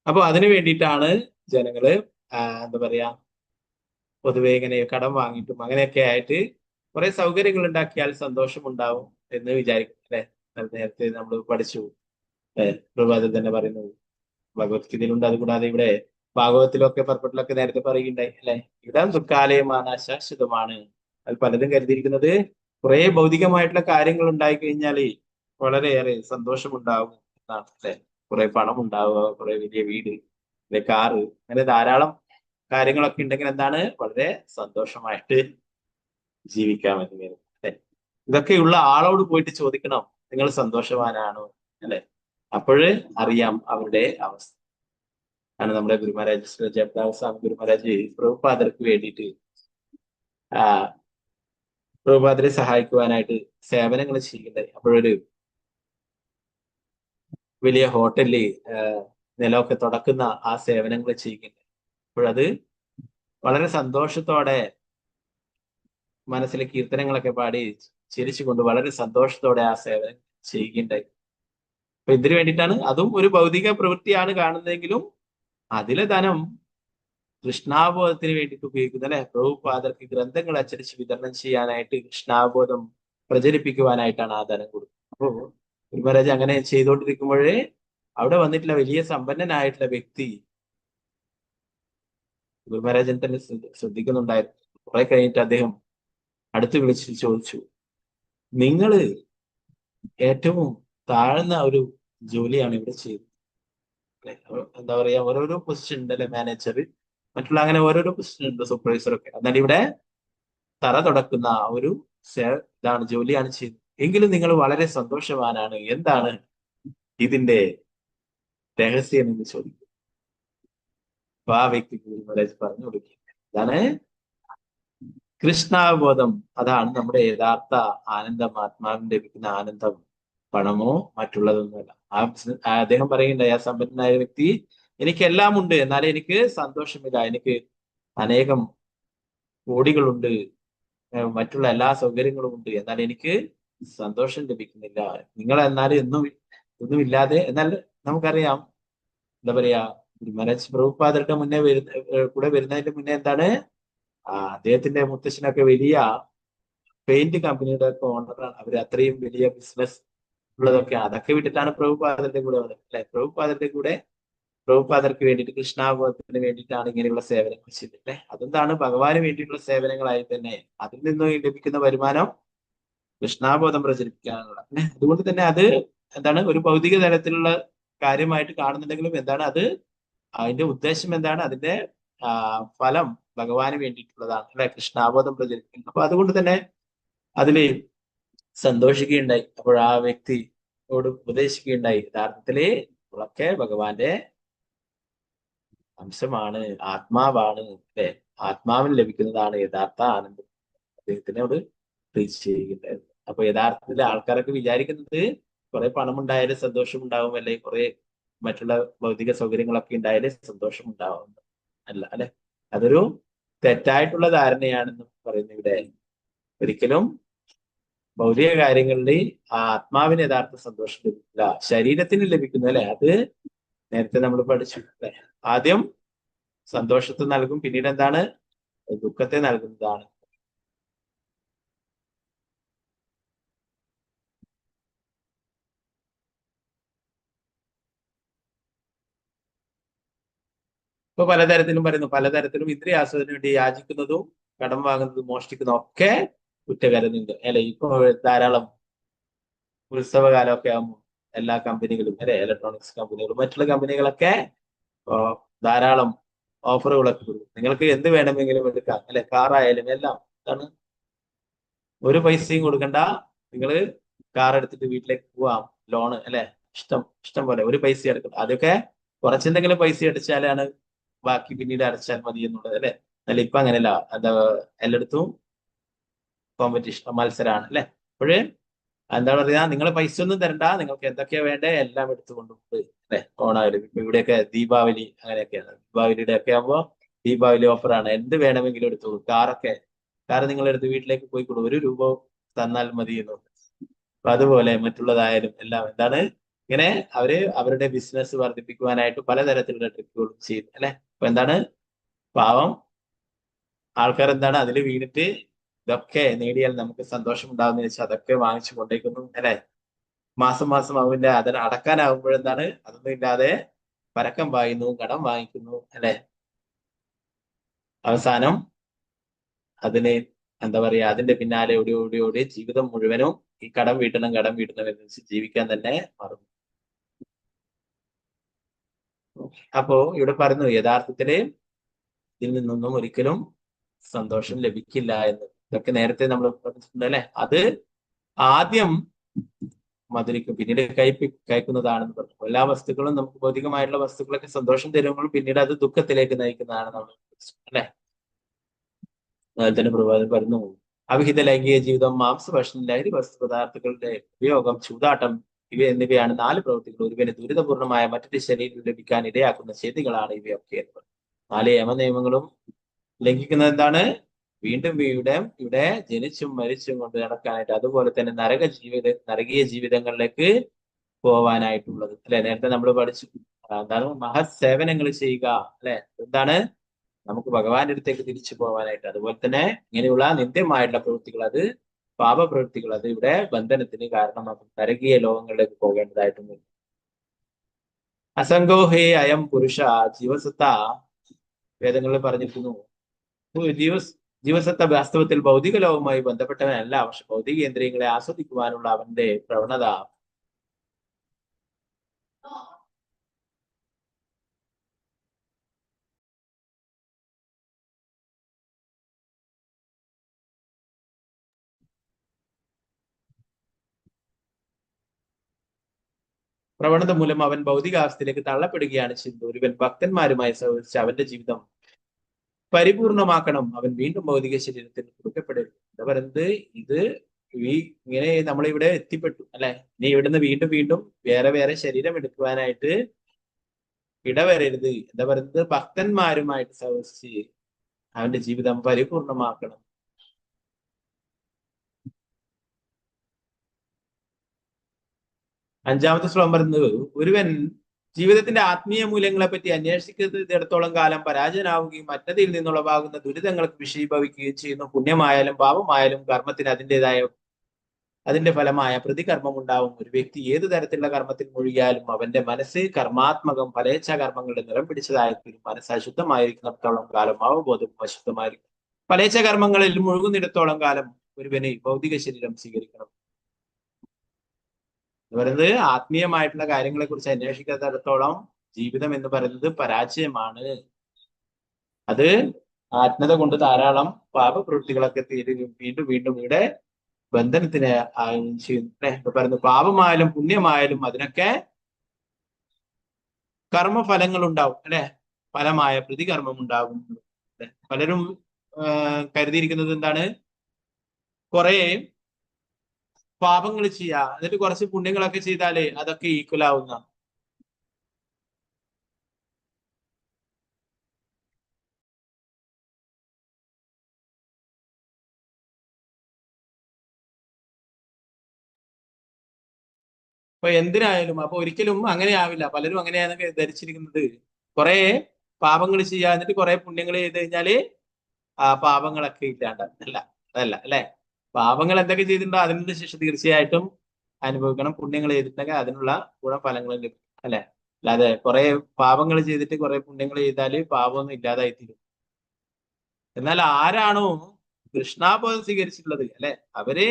അപ്പൊ അതിനു വേണ്ടിയിട്ടാണ് ജനങ്ങള് എന്താ പറയാ, പൊതുവെ ഇങ്ങനെ കടം വാങ്ങിയിട്ടും അങ്ങനെയൊക്കെ ആയിട്ട് കുറെ സൗകര്യങ്ങൾ ഉണ്ടാക്കിയാൽ സന്തോഷം ഉണ്ടാവും എന്ന് വിചാരിക്കും, അല്ലെ. നേരത്തെ നമ്മൾ പഠിച്ചു, പ്രഭാതത്തിൽ തന്നെ പറയുന്നത് ഭഗവത്ഗീതയിലുണ്ട്. അതുകൂടാതെ ഇവിടെ ഭാഗവത്തിലൊക്കെ പർപ്പട്ടിലൊക്കെ നേരത്തെ പറയുകയുണ്ടായി, അല്ലെ. ഇടം ദുഃഖാലയമാണ്, അശാശ്വതമാണ്. അത് പലതും കരുതിയിരിക്കുന്നത് കുറെ ഭൗതികമായിട്ടുള്ള കാര്യങ്ങൾ ഉണ്ടായി കഴിഞ്ഞാല് വളരെയേറെ സന്തോഷമുണ്ടാവും എന്നാണ്, അല്ലെ. കുറെ പണം ഉണ്ടാവുക, കുറെ വലിയ വീട്, അല്ലെ, കാറ്, അങ്ങനെ ധാരാളം കാര്യങ്ങളൊക്കെ ഉണ്ടെങ്കിൽ എന്താണ്? വളരെ സന്തോഷമായിട്ട് ജീവിക്കാമെന്ന് കരുതും, അല്ലെ. ഇതൊക്കെയുള്ള ആളോട് പോയിട്ട് ചോദിക്കണം, നിങ്ങൾ സന്തോഷവാനാണോ, അല്ലെ. അപ്പോഴ് അറിയാം അവരുടെ അവസ്ഥ. ആണ് നമ്മുടെ ഗുരുമഹാരാജ് ജപദാസ് ഗുരുമഹാരാജ് പ്രഭുപാദർക്ക് വേണ്ടിയിട്ട് പ്രഭുപാദരെ സഹായിക്കുവാനായിട്ട് സേവനങ്ങൾ ചെയ്യുന്നുണ്ടായി. അപ്പോഴൊരു വലിയ ഹോട്ടലില് നിലമൊക്കെ തുടക്കുന്ന ആ സേവനങ്ങൾ ചെയ്യുന്നുണ്ട്. അപ്പോഴത് വളരെ സന്തോഷത്തോടെ മനസ്സിലെ കീർത്തനങ്ങളൊക്കെ പാടി ചിരിച്ചുകൊണ്ട് വളരെ സന്തോഷത്തോടെ ആ സേവനം ചെയ്യുകയുണ്ടായി. അപ്പൊ ഇതിനു വേണ്ടിയിട്ടാണ്, അതും ഒരു ഭൗതിക പ്രവൃത്തിയാണ് കാണുന്നതെങ്കിലും അതിലെ ധനം കൃഷ്ണാബോധത്തിന് വേണ്ടിയിട്ട് ഉപയോഗിക്കുന്നത്, അല്ലെ. പ്രഭുപാദർക്ക് ഗ്രന്ഥങ്ങൾ അച്ചടിച്ച് വിതരണം ചെയ്യാനായിട്ട്, കൃഷ്ണാബോധം പ്രചരിപ്പിക്കുവാനായിട്ടാണ് ആ ധനം കൊടുക്കുന്നത്. അപ്പോ ഗുരുമഹാരാജ് അങ്ങനെ ചെയ്തുകൊണ്ടിരിക്കുമ്പോഴേ അവിടെ വന്നിട്ടുള്ള വലിയ സമ്പന്നനായിട്ടുള്ള വ്യക്തി ഗുരുമഹാരാജൻ തന്നെ ശ്രദ്ധിക്കുന്നുണ്ടായിരുന്നു. കുറെ കഴിഞ്ഞിട്ട് അദ്ദേഹം അടുത്ത് വിളിച്ച് ചോദിച്ചു, നിങ്ങള് ഏറ്റവും താഴ്ന്ന ഒരു ജോലിയാണ് ഇവിടെ ചെയ്തത്, എന്താ പറയാ, ഓരോരോ പൊസിഷൻ ഉണ്ട്, അല്ലെ. മാനേജർ, മറ്റുള്ള അങ്ങനെ ഓരോരോ പൊസിഷൻ ഉണ്ട്, സൂപ്പർവൈസർ ഒക്കെ. എന്നാൽ ഇവിടെ തറ തുടക്കുന്ന ഒരു ഇതാണ് ജോലിയാണ് ചെയ്തത്. എങ്കിലും നിങ്ങൾ വളരെ സന്തോഷവാനാണ്. എന്താണ് ഇതിന്റെ രഹസ്യം എന്ന് ചോദിക്കും. അപ്പൊ ആ വ്യക്തിക്ക് ഗുരുമഹാരാജ് പറഞ്ഞു കൊടുക്കുക, ഇതാണ് കൃഷ്ണാബോധം. അതാണ് നമ്മുടെ യഥാർത്ഥ ആനന്ദം, ആത്മാവിന് ലഭിക്കുന്ന ആനന്ദം. പണമോ മറ്റുള്ളതൊന്നുമല്ല. അദ്ദേഹം പറയുന്നുണ്ടായി, ആ സമ്പന്നനായ വ്യക്തി, എനിക്കെല്ലാം ഉണ്ട്, എന്നാലും എനിക്ക് സന്തോഷമില്ല. എനിക്ക് അനേകം കോടികളുണ്ട്, മറ്റുള്ള എല്ലാ സൗകര്യങ്ങളും ഉണ്ട്, എന്നാൽ എനിക്ക് സന്തോഷം ലഭിക്കുന്നില്ല. നിങ്ങൾ എന്നാൽ ഒന്നുമില്ലാതെ, എന്നാൽ നമുക്കറിയാം, എന്താ പറയാ, ഗുരുമഹാരാജ് പ്രഭുപാദരുടെ മുന്നേ കൂടെ വരുന്നതിന്റെ മുന്നേ എന്താണ്, അദ്ദേഹത്തിന്റെ മുത്തശ്ശനൊക്കെ വലിയ പെയിന്റ് കമ്പനിയുടെ ഒക്കെ ഓണറാണ്. അവർ അത്രയും വലിയ ബിസിനസ് ഉള്ളതൊക്കെ. അതൊക്കെ വിട്ടിട്ടാണ് പ്രഭുപാദരുടെ കൂടെ വന്നത്, അല്ലെ. പ്രഭുപാദരുടെ കൂടെ പ്രഭുപാദർക്ക് വേണ്ടിയിട്ട്, കൃഷ്ണാബോധത്തിന് വേണ്ടിയിട്ടാണ് ഇങ്ങനെയുള്ള സേവനങ്ങൾ ചെയ്തിട്ട്. അതെന്താണ്? ഭഗവാന് വേണ്ടിയിട്ടുള്ള സേവനങ്ങളായി തന്നെ അതിൽ നിന്ന് ലഭിക്കുന്ന വരുമാനം കൃഷ്ണാബോധം പ്രചരിപ്പിക്കാനുള്ള. അതുകൊണ്ട് തന്നെ അത് എന്താണ്, ഒരു ഭൗതിക തലത്തിലുള്ള കാര്യമായിട്ട് കാണുന്നുണ്ടെങ്കിലും എന്താണ് അത്, അതിന്റെ ഉദ്ദേശം എന്താണ്, അതിന്റെ ഫലം ഭഗവാന് വേണ്ടിയിട്ടുള്ളതാണ്, അല്ലെ. കൃഷ്ണാബോധം പ്രചരിപ്പിക്കുന്നത്. അപ്പൊ അതുകൊണ്ട് തന്നെ അതില് സന്തോഷിക്കുകയുണ്ടായി. അപ്പോൾ ആ വ്യക്തിയോട് ഉപദേശിക്കുകയുണ്ടായി, യഥാർത്ഥത്തില് നമ്മളൊക്കെ ഭഗവാന്റെ അംശമാണ്, ആത്മാവാണ്, അല്ലെ. ആത്മാവിന് ലഭിക്കുന്നതാണ് യഥാർത്ഥ ആനന്ദം. അദ്ദേഹത്തിനോട് ടീച്ച് ചെയ്യുകയുണ്ടായിരുന്നു. അപ്പൊ യഥാർത്ഥത്തിൽ ആൾക്കാരൊക്കെ വിചാരിക്കുന്നത് കുറെ പണം ഉണ്ടായാലും സന്തോഷം ഉണ്ടാവും, അല്ലെങ്കിൽ കുറെ മറ്റുള്ള ഭൗതിക സൗകര്യങ്ങളൊക്കെ ഉണ്ടായാലും സന്തോഷം ഉണ്ടാവും. അല്ല അല്ലെ, അതൊരു തെറ്റായിട്ടുള്ള ധാരണയാണെന്ന് പറയുന്നത്. ഇവിടെ ഒരിക്കലും ഭൗതിക കാര്യങ്ങളിൽ ആ ആത്മാവിന് യഥാർത്ഥ സന്തോഷം ലഭിക്കില്ല, ശരീരത്തിന് ലഭിക്കുന്നു അല്ലെ. അത് നേരത്തെ നമ്മൾ പഠിച്ചു അല്ലെ. ആദ്യം സന്തോഷത്തെ നൽകും, പിന്നീട് എന്താണ്, ദുഃഖത്തെ നൽകുന്നതാണ്. ഇപ്പൊ പലതരത്തിലും പറയുന്നു, പലതരത്തിലും ഇന്ദ്രിയാസ്വാദനത്തിന് വേണ്ടി യാചിക്കുന്നതും കടം വാങ്ങുന്നതും മോഷ്ടിക്കുന്നതും ഒക്കെ കുറ്റകരമുണ്ട് അല്ലെ. ഇപ്പൊ ധാരാളം ഉത്സവകാലമൊക്കെ ആകുമ്പോൾ എല്ലാ കമ്പനികളും അല്ലെ, ഇലക്ട്രോണിക്സ് കമ്പനികളും മറ്റുള്ള കമ്പനികളൊക്കെ ധാരാളം ഓഫറുകളൊക്കെ കൊടുക്കും. നിങ്ങൾക്ക് എന്ത് വേണമെങ്കിലും എടുക്കാം അല്ലെ, കാറായാലും എല്ലാം. എന്താണ്, ഒരു പൈസയും കൊടുക്കണ്ട, നിങ്ങൾ കാർ എടുത്തിട്ട് വീട്ടിലേക്ക് പോവാം, ലോണ് അല്ലെ, ഇഷ്ടം പോലെ, ഒരു പൈസ എടുക്കണം. അതൊക്കെ കുറച്ചെന്തെങ്കിലും പൈസ അടിച്ചാലാണ് ബാക്കി പിന്നീട് അടച്ചാൽ മതി എന്നുള്ളത് അല്ലെ. അല്ല ഇപ്പൊ അങ്ങനെയല്ല, എന്താ എല്ലായിടത്തും കോമ്പറ്റീഷൻ, മത്സരമാണ് അല്ലെ. അപ്പോഴ് എന്താ പറയാ, നിങ്ങൾ പൈസ ഒന്നും തരണ്ട, നിങ്ങൾക്ക് എന്തൊക്കെയാ വേണ്ടേ എല്ലാം എടുത്തുകൊണ്ടുണ്ട് അല്ലെ. ഓണായാലും ഇപ്പൊ ഇവിടെയൊക്കെ ദീപാവലി അങ്ങനെയൊക്കെയാണ്. ദീപാവലിയുടെ ഒക്കെ ആകുമ്പോ ദീപാവലി ഓഫറാണ്, എന്ത് വേണമെങ്കിലും എടുത്തോളൂ. കാർ നിങ്ങൾ എടുത്ത് വീട്ടിലേക്ക് പോയിക്കൊള്ളൂ, 1 രൂപ തന്നാൽ മതി എന്നുണ്ട്. അപ്പൊ അതുപോലെ മറ്റുള്ളതായാലും എല്ലാം എന്താണ്, ഇങ്ങനെ അവരുടെ ബിസിനസ് വർദ്ധിപ്പിക്കുവാനായിട്ട് പലതരത്തിലുള്ള ട്രിക്കുകളും ചെയ്തു അല്ലെ. അപ്പൊ എന്താണ്, പാവം ആൾക്കാർ എന്താണ് അതിൽ വീണിട്ട് ഇതൊക്കെ നേടിയാൽ നമുക്ക് സന്തോഷം ഉണ്ടാവുന്ന വെച്ചാൽ അതൊക്കെ വാങ്ങിച്ചു കൊണ്ടേക്കുന്നു അല്ലെ. മാസം അവന്റെ അതിന് അടക്കാനാവുമ്പോഴെന്താണ്, അതൊന്നും ഇല്ലാതെ പരക്കം പായുന്നു, കടം വാങ്ങിക്കുന്നു അല്ലെ. അവസാനം അതിന് എന്താ പറയാ, അതിന്റെ പിന്നാലെ ഓടി ജീവിതം മുഴുവനും ഈ കടം വീട്ടണം എന്ന് ജീവിക്കാൻ തന്നെ മറന്നു. അപ്പോ ഇവിടെ പറഞ്ഞു, യഥാർത്ഥത്തില് ഇതിൽ നിന്നൊന്നും ഒരിക്കലും സന്തോഷം ലഭിക്കില്ല എന്ന്. ഇതൊക്കെ നേരത്തെ നമ്മൾ പറഞ്ഞിട്ടുണ്ട് അല്ലെ. അത് ആദ്യം മധുരിക്കും, പിന്നീട് കയക്കുന്നതാണെന്ന് പറഞ്ഞു. എല്ലാ വസ്തുക്കളും, നമുക്ക് ഭൗതികമായിട്ടുള്ള വസ്തുക്കളൊക്കെ സന്തോഷം തരുമ്പോൾ പിന്നീട് അത് ദുഃഖത്തിലേക്ക് നയിക്കുന്നതാണ് നമ്മൾ അല്ലെ. അതുപോലെ തന്നെ പ്രഭാതം പറഞ്ഞു, അവിഹിത ലൈംഗിക ജീവിതം, മാംസഭക്ഷണം, ലഹരി വസ്തുപദാർത്ഥങ്ങളുടെ ഉപയോഗം, ചൂതാട്ടം എന്നിവയാണ് 4 പ്രവൃത്തികൾ ഒരുവന് ദുരിതപൂർണമായ മറ്റൊരു ശരീരം ലഭിക്കാൻ ഇടയാക്കുന്ന ചെയ്തികളാണ് ഇവയൊക്കെ. 4 യമനിയമങ്ങളും ലംഘിക്കുന്നത് എന്താണ്, വീണ്ടും ഇവിടെ ജനിച്ചും മരിച്ചും കൊണ്ട് നടക്കാനായിട്ട്, അതുപോലെ തന്നെ നരകീയ ജീവിതങ്ങളിലേക്ക് പോവാനായിട്ടുള്ളത് അല്ലെ. നേരത്തെ നമ്മൾ പഠിച്ചു, എന്താണ്, മഹത് സേവനങ്ങൾ ചെയ്യുക അല്ലെ. എന്താണ്, നമുക്ക് ഭഗവാന്റെ അടുത്തേക്ക് തിരിച്ചു പോകാനായിട്ട്. അതുപോലെ തന്നെ ഇങ്ങനെയുള്ള നിന്ദ്യമായിട്ടുള്ള പ്രവൃത്തികൾ, അത് പാപപ്രവൃത്തികൾ, അത് ഇവിടെ ബന്ധനത്തിന് കാരണമാകും, നരകീയ ലോകങ്ങളിലേക്ക് പോകേണ്ടതായിട്ടുണ്ട്. അസംഗോഹേ അയം പുരുഷ ജീവസത്ത, വേദങ്ങളിൽ പറഞ്ഞിരിക്കുന്നു, ജീവസത്ത വാസ്തവത്തിൽ ഭൗതിക ലോകവുമായി ബന്ധപ്പെട്ടവനല്ല, പക്ഷെ ഭൗതികേന്ദ്രിയങ്ങളെ ആസ്വദിക്കുവാനുള്ള അവന്റെ പ്രവണത മൂലം അവൻ ഭൗതികാവസ്ഥയിലേക്ക് തള്ളപ്പെടുകയാണ് ചെയ്യുന്നത്. ഒരുവൻ ഭക്തന്മാരുമായി സഹകരിച്ച് അവന്റെ ജീവിതം പരിപൂർണമാക്കണം, അവൻ വീണ്ടും ഭൗതിക ശരീരത്തിൽ കൊടുക്കപ്പെടരുത്. എന്താ പറയുന്നത്, ഇങ്ങനെ നമ്മളിവിടെ എത്തിപ്പെട്ടു അല്ലെ. ഇനി ഇവിടുന്ന് വീണ്ടും വേറെ ശരീരം എടുക്കുവാനായിട്ട് ഇടവരരുത്. എന്താ പറയുന്നത്, ഭക്തന്മാരുമായിട്ട് സഹകരിച്ച് അവന്റെ ജീവിതം പരിപൂർണമാക്കണം. അഞ്ചാമത്തെ ശ്ലോകം പറയുന്നത്, ഒരുവൻ ജീവിതത്തിന്റെ ആത്മീയ മൂല്യങ്ങളെ പറ്റി അന്വേഷിക്കുന്നിടത്തോളം കാലം പരാജയനാവുകയും അജ്ഞതയിൽ നിന്നുളവാകുന്ന ദുരിതങ്ങൾക്ക് വിഷയീഭവിക്കുകയും ചെയ്യുന്നു. പുണ്യമായാലും പാപമായാലും കർമ്മത്തിന് അതിന്റെ ഫലമായ പ്രതികർമ്മം ഉണ്ടാവും. ഒരു വ്യക്തി ഏതു തരത്തിലുള്ള കർമ്മത്തിൽ മുഴുകിയാലും അവന്റെ മനസ്സ് കർമാത്മകം ഫലേച്ഛാ കർമ്മങ്ങളുടെ നിറം പിടിച്ചതായിരിക്കും. മനസ്സ് അശുദ്ധമായിരിക്കുന്നിടത്തോളം കാലം അവബോധവും അശുദ്ധമായിരിക്കും. ഫലേച്ഛ കർമ്മങ്ങളിൽ മുഴുകുന്നിടത്തോളം കാലം ഒരുവന് ഭൗതിക ശരീരം സ്വീകരിക്കണം. എന്ന് പറയുന്നത്, ആത്മീയമായിട്ടുള്ള കാര്യങ്ങളെ കുറിച്ച് അന്വേഷിക്കാത്തിടത്തോളം ജീവിതം എന്ന് പറയുന്നത് പരാജയമാണ്. അത് ആത്മത കൊണ്ട് ധാരാളം പാപപ്രവൃത്തികളൊക്കെ വീണ്ടും ഇവിടെ ബന്ധനത്തിന് പറയുന്നു. പാപമായാലും പുണ്യമായാലും അതിനൊക്കെ കർമ്മഫലങ്ങൾ ഉണ്ടാവും അല്ലെ, ഫലമായ പ്രതികർമ്മം ഉണ്ടാകും. പലരും കരുതിയിരിക്കുന്നത് എന്താണ്, കുറെ പാപങ്ങൾ ചെയ്യുക, എന്നിട്ട് കുറച്ച് പുണ്യങ്ങളൊക്കെ ചെയ്താല് അതൊക്കെ ഈക്വൽ ആവുന്ന. അപ്പൊ എന്തിനായാലും അപ്പൊ ഒരിക്കലും അങ്ങനെ ആവില്ല. പലരും അങ്ങനെയാണ് ധരിച്ചിരിക്കുന്നത്. കുറെ പാപങ്ങൾ ചെയ്യുക, എന്നിട്ട് കുറെ പുണ്യങ്ങൾ ചെയ്ത് കഴിഞ്ഞാല് ആ പാപങ്ങളൊക്കെ ഇല്ലാണ്ടാവും. അതല്ല അല്ലെ. പാപങ്ങൾ എന്തൊക്കെ ചെയ്തിട്ടുണ്ടോ അതിനുള്ള ശിക്ഷ തീർച്ചയായിട്ടും അനുഭവിക്കണം. പുണ്യങ്ങൾ ചെയ്തിട്ടുണ്ടെങ്കിൽ അതിനുള്ള ഗുണഫലങ്ങൾ ലഭിക്കും അല്ലെ. അല്ലാതെ കുറെ പാപങ്ങൾ ചെയ്തിട്ട് കുറെ പുണ്യങ്ങൾ ചെയ്താല് പാപമൊന്നും ഇല്ലാതായി തീരും. എന്നാൽ ആരാണോ കൃഷ്ണാബോധം സ്വീകരിച്ചിട്ടുള്ളത് അല്ലെ, അവര്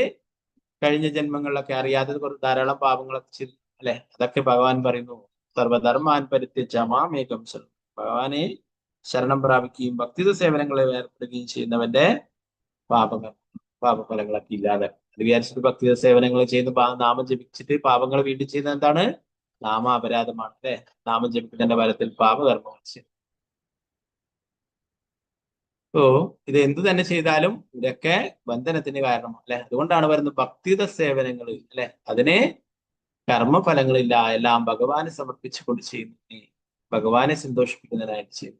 കഴിഞ്ഞ ജന്മങ്ങളിലൊക്കെ അറിയാതെ ധാരാളം പാപങ്ങളൊക്കെ ചെയ്തു അല്ലെ. അതൊക്കെ ഭഗവാൻ പറയുന്നു, സർവധർമാൻ പരിത്യജ മാമേകം ശരണം. ഭഗവാനെ ശരണം പ്രാപിക്കുകയും ഭക്തിത സേവനങ്ങളെ ഏർപ്പെടുകയും ചെയ്യുന്നവന്റെ പാപഫലങ്ങളൊക്കെ ഇല്ലാതെ. അത് വിചാരിച്ചിട്ട് ഭക്തിത സേവനങ്ങൾ ചെയ്ത് നാമം ജപിച്ചിട്ട് പാപങ്ങൾ വീണ്ടും ചെയ്യുന്നത് എന്താണ്? നാമ അപരാധമാണ് അല്ലെ. നാമം ജപിക്കുന്നതിന്റെ ഫലത്തിൽ പാപകർമ്മങ്ങൾ ചെയ്യും. അപ്പോ ഇത് എന്തു തന്നെ ചെയ്താലും ഇതൊക്കെ ബന്ധനത്തിന് കാരണമാണ് അല്ലെ. അതുകൊണ്ടാണ് പറയുന്നത് ഭക്തിത സേവനങ്ങൾ അല്ലെ, അതിനെ കർമ്മഫലങ്ങളില്ല, എല്ലാം ഭഗവാനെ സമർപ്പിച്ചുകൊണ്ട് ചെയ്യുന്നു, ഭഗവാനെ സന്തോഷിപ്പിക്കുന്നതിനായിട്ട് ചെയ്യുന്നു.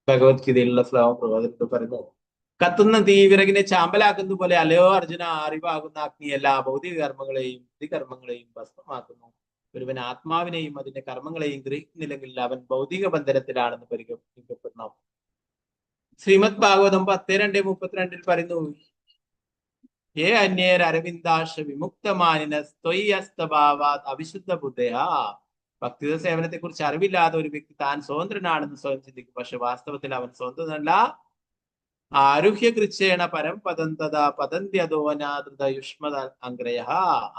ഭഗവത്ഗീതയിലുള്ള ശ്ലോകം പ്രബോധനത്തിൽ പറയുന്നു, കത്തുന്ന തീ വിറകിനെ ചാമ്പലാക്കുന്ന പോലെ അല്ലയോ അർജുന, അറിവാകുന്ന അഗ്നി എല്ലാ ഭൗതിക കർമ്മങ്ങളെയും ബുദ്ധികർമ്മങ്ങളെയും ഭസ്മമാക്കുന്നു. ഒരുവൻ ആത്മാവിനെയും അതിന്റെ കർമ്മങ്ങളെയും ഗ്രഹിക്കുന്നില്ലെങ്കിൽ അവൻ ഭൗതിക ബന്ധനത്തിലാണെന്ന് പരിഗണിക്കപ്പെടുന്നു. ശ്രീമദ് ഭാഗവതം 10:2-32 പറയുന്നു, ഏ അന്യേർ അരവിന്ദാശ വിമുക്തമാനിന സ്വയസ്തഭാവാത് അവിശുദ്ധ ബുദ്ധയ. ഭക്തിത സേവനത്തെ കുറിച്ച് അറിവില്ലാത്ത ഒരു വ്യക്തി താൻ സ്വതന്ത്രനാണെന്ന് സ്വയം ചിന്തിക്കും. പക്ഷെ വാസ്തവത്തിൽ അവൻ സ്വതന്ത്രനല്ല. ആരുഹ്യ കൃച്ഛേണ പരം പദന്തത പദന്ത്യതോനാദൃത യുഷ്മത അഗ്രയ.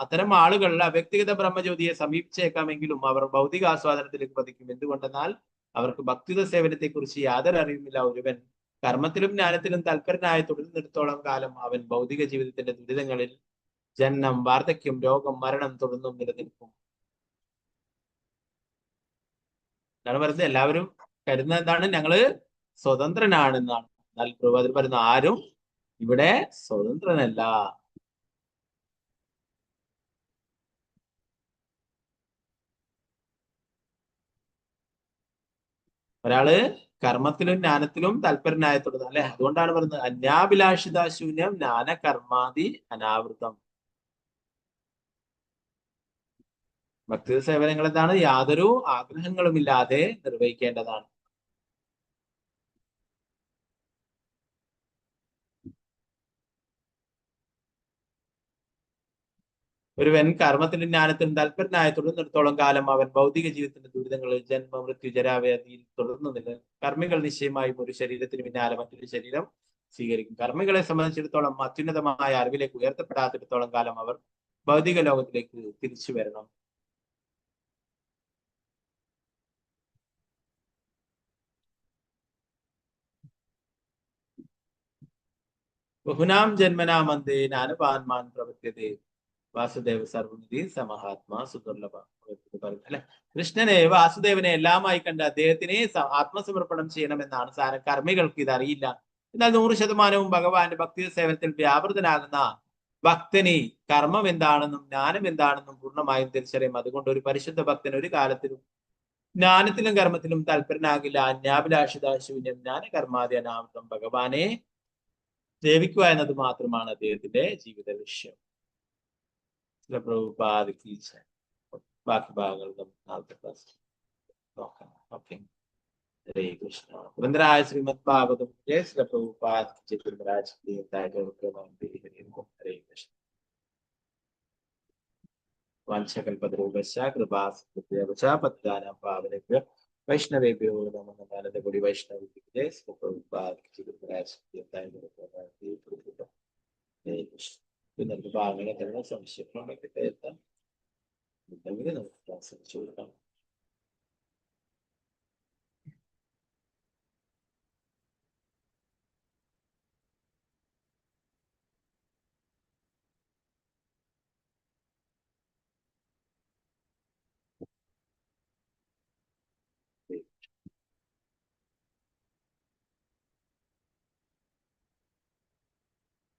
അത്തരം ആളുകൾ വ്യക്തിഗത ബ്രഹ്മജ്യോതിയെ സമീപിച്ചേക്കാമെങ്കിലും അവർ ഭൗതിക ആസ്വാദനത്തിലേക്ക് പതിക്കും. എന്തുകൊണ്ടെന്നാൽ അവർക്ക് ഭക്തിത സേവനത്തെ കുറിച്ച് യാതൊരു അറിവുമില്ല. ഒരുവൻ കർമ്മത്തിലും ജ്ഞാനത്തിലും തൽപരനായി തുടരുന്നിടത്തോളം കാലം അവൻ ഭൗതിക ജീവിതത്തിന്റെ ദുരിതങ്ങളിൽ ജനനം, വാർദ്ധക്യം, രോഗം, മരണം തുടർന്നും നിലനിൽക്കും. എന്താണ് പറയുന്നത്? എല്ലാവരും കരുതുന്നത് എന്താണ്? ഞങ്ങള് സ്വതന്ത്രനാണെന്നാണ്. എന്നാൽ പ്രവാചകൻ പറയുന്ന ആരും ഇവിടെ സ്വതന്ത്രനല്ല. ഒരാള് കർമ്മത്തിലും ജ്ഞാനത്തിലും തൽപരനായ തുടർന്ന് അല്ലെ. അതുകൊണ്ടാണ് പറയുന്നത് അന്യാഭിലാഷിത ശൂന്യം ജ്ഞാന കർമാതി അനാവൃതം. ഭക്തി സേവനങ്ങൾ എന്താണ്? യാതൊരു ആഗ്രഹങ്ങളും ഇല്ലാതെ നിർവഹിക്കേണ്ടതാണ്. ഒരുവൻ കർമ്മത്തിലും ജ്ഞാനത്തിലും തൽപരനായ തുടർന്നിടത്തോളം കാലം അവൻ ഭൗതിക ജീവിതത്തിന്റെ ദുരിതങ്ങളിൽ ജന്മ, മൃത്യു, ജരാവ്യാധിയിൽ തുടർന്നുന്നില്ല. കർമ്മികൾ നിശ്ചയമായും ഒരു ശരീരത്തിന് പിന്നാലെ മറ്റൊരു ശരീരം സ്വീകരിക്കും. കർമ്മികളെ സംബന്ധിച്ചിടത്തോളം അത്യുന്നതമായ അറിവിലേക്ക് ഉയർത്തപ്പെടാത്തിടത്തോളം കാലം അവർ ഭൗതിക ലോകത്തിലേക്ക് തിരിച്ചു വരണം. ബഹുനാം ജന്മനാമന്തേ ജ്ഞാനവാന്മാൻ പ്രവർത്തിയതേ വാസുദേവ സർവനിധി സമഹാത്മാ സുദുർലഭ അല്ലെ. കൃഷ്ണനെ, വാസുദേവനെ എല്ലാമായി കണ്ട് അദ്ദേഹത്തിനെ ആത്മസമർപ്പണം ചെയ്യണമെന്നാണ് സാരം. കർമ്മികൾക്ക് ഇത് അറിയില്ല. എന്നാൽ 100% ഭഗവാന്റെ ഭക്തി സേവനത്തിൽ വ്യാപൃതനാകുന്ന ഭക്തന് കർമ്മം എന്താണെന്നും ജ്ഞാനം എന്താണെന്നും പൂർണ്ണമായും തിരിച്ചറിയും. അതുകൊണ്ട് ഒരു പരിശുദ്ധ ഭക്തൻ ഒരു കാലത്തിലും ജ്ഞാനത്തിലും കർമ്മത്തിലും തൽപരനാകില്ല. അന്യാഭിലാഷിത ശൂന്യം ജ്ഞാന കർമാതി അനാവൃതം. ഭഗവാനെ സേവിക്കുക എന്നത് മാത്രമാണ് അദ്ദേഹത്തിന്റെ ജീവിത ലക്ഷ്യം. ബാക്കി ഭാഗങ്ങൾ നാളത്തെ ക്ലാസ് നോക്കാം. ഓക്കെ. ഹരേ കൃഷ്ണ. വൃന്ദരായ ശ്രീമദ് ഭാഗവതം ജയ ശ്രീ പ്രഭുപാദ് ചിത്രരാജ് ഹരേ കൃഷ്ണ. വാഞ്ചകൽപതരൂപശ്ച കൃപാസ്തുത്യവച പദ്ഗാനാം പാവനേഭ്യോ വൈഷ്ണവേഭ്യോ നമോ നമഃ. കൂടി വൈഷ്ണവ ജയ ശ്രീ പ്രഭുപാദ് ചിത്രരാജ് ഹരേ കൃഷ്ണ. പിന്നീട് ഭാഗങ്ങളെ തന്നെ സംശയങ്ങളൊക്കെ എത്താം ഉണ്ടെങ്കിൽ നമുക്ക് ക്ലാസ് കൊടുക്കാം.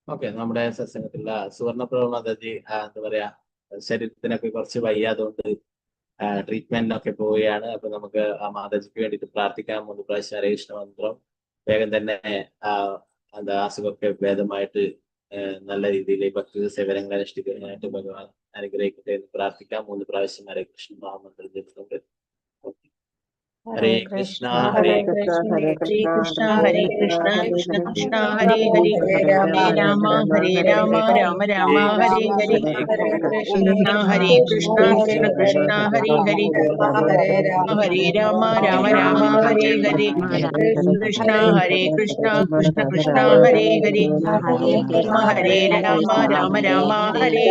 ഓക്കെ, നമ്മുടെ സത്സംഗത്തിലുള്ള സുവർണപ്രഭ മാതാജി എന്താ പറയാ, ശരീരത്തിനൊക്കെ കുറച്ച് വയ്യാതുകൊണ്ട് ട്രീറ്റ്മെന്റിനൊക്കെ പോവുകയാണ്. അപ്പൊ നമുക്ക് ആ മാതാജിക്ക് വേണ്ടിയിട്ട് പ്രാർത്ഥിക്കാം. 3 പ്രാവശ്യം ഹരേ കൃഷ്ണ മന്ത്രം വേഗം തന്നെ എന്താ അസുഖമൊക്കെ ഭേദമായിട്ട് നല്ല രീതിയിൽ ഭക്തി സേവനങ്ങൾ അനുഷ്ഠിക്കാനായിട്ട് ഭഗവാൻ അനുഗ്രഹിക്കട്ടെ എന്ന് പ്രാർത്ഥിക്കാം. 3 പ്രാവശ്യം ഹരേ കൃഷ്ണ മഹാമന്ത്രം ജപിച്ചുകൊണ്ട്. ഹരേ കൃഷ്ണ ഹരേ ഹരേ കൃഷ്ണ ഹരേ കൃഷ്ണ കൃഷ്ണ കൃഷ്ണ ഹരേ ഹരേ ഹരേ രാമ രാമ രാമ ഹരേ ഹരേ കൃഷ്ണ ഹരേ കൃഷ്ണ കൃഷ്ണ കൃഷ്ണ ഹരേ ഹരേ ഹരേ രാമ രാമ ഹരേ ഹരേ കൃഷ്ണ ഹരേ കൃഷ്ണ കൃഷ്ണ കൃഷ്ണ ഹരേ ഹരേ ഹരേ രാമ രാമ ഹരേ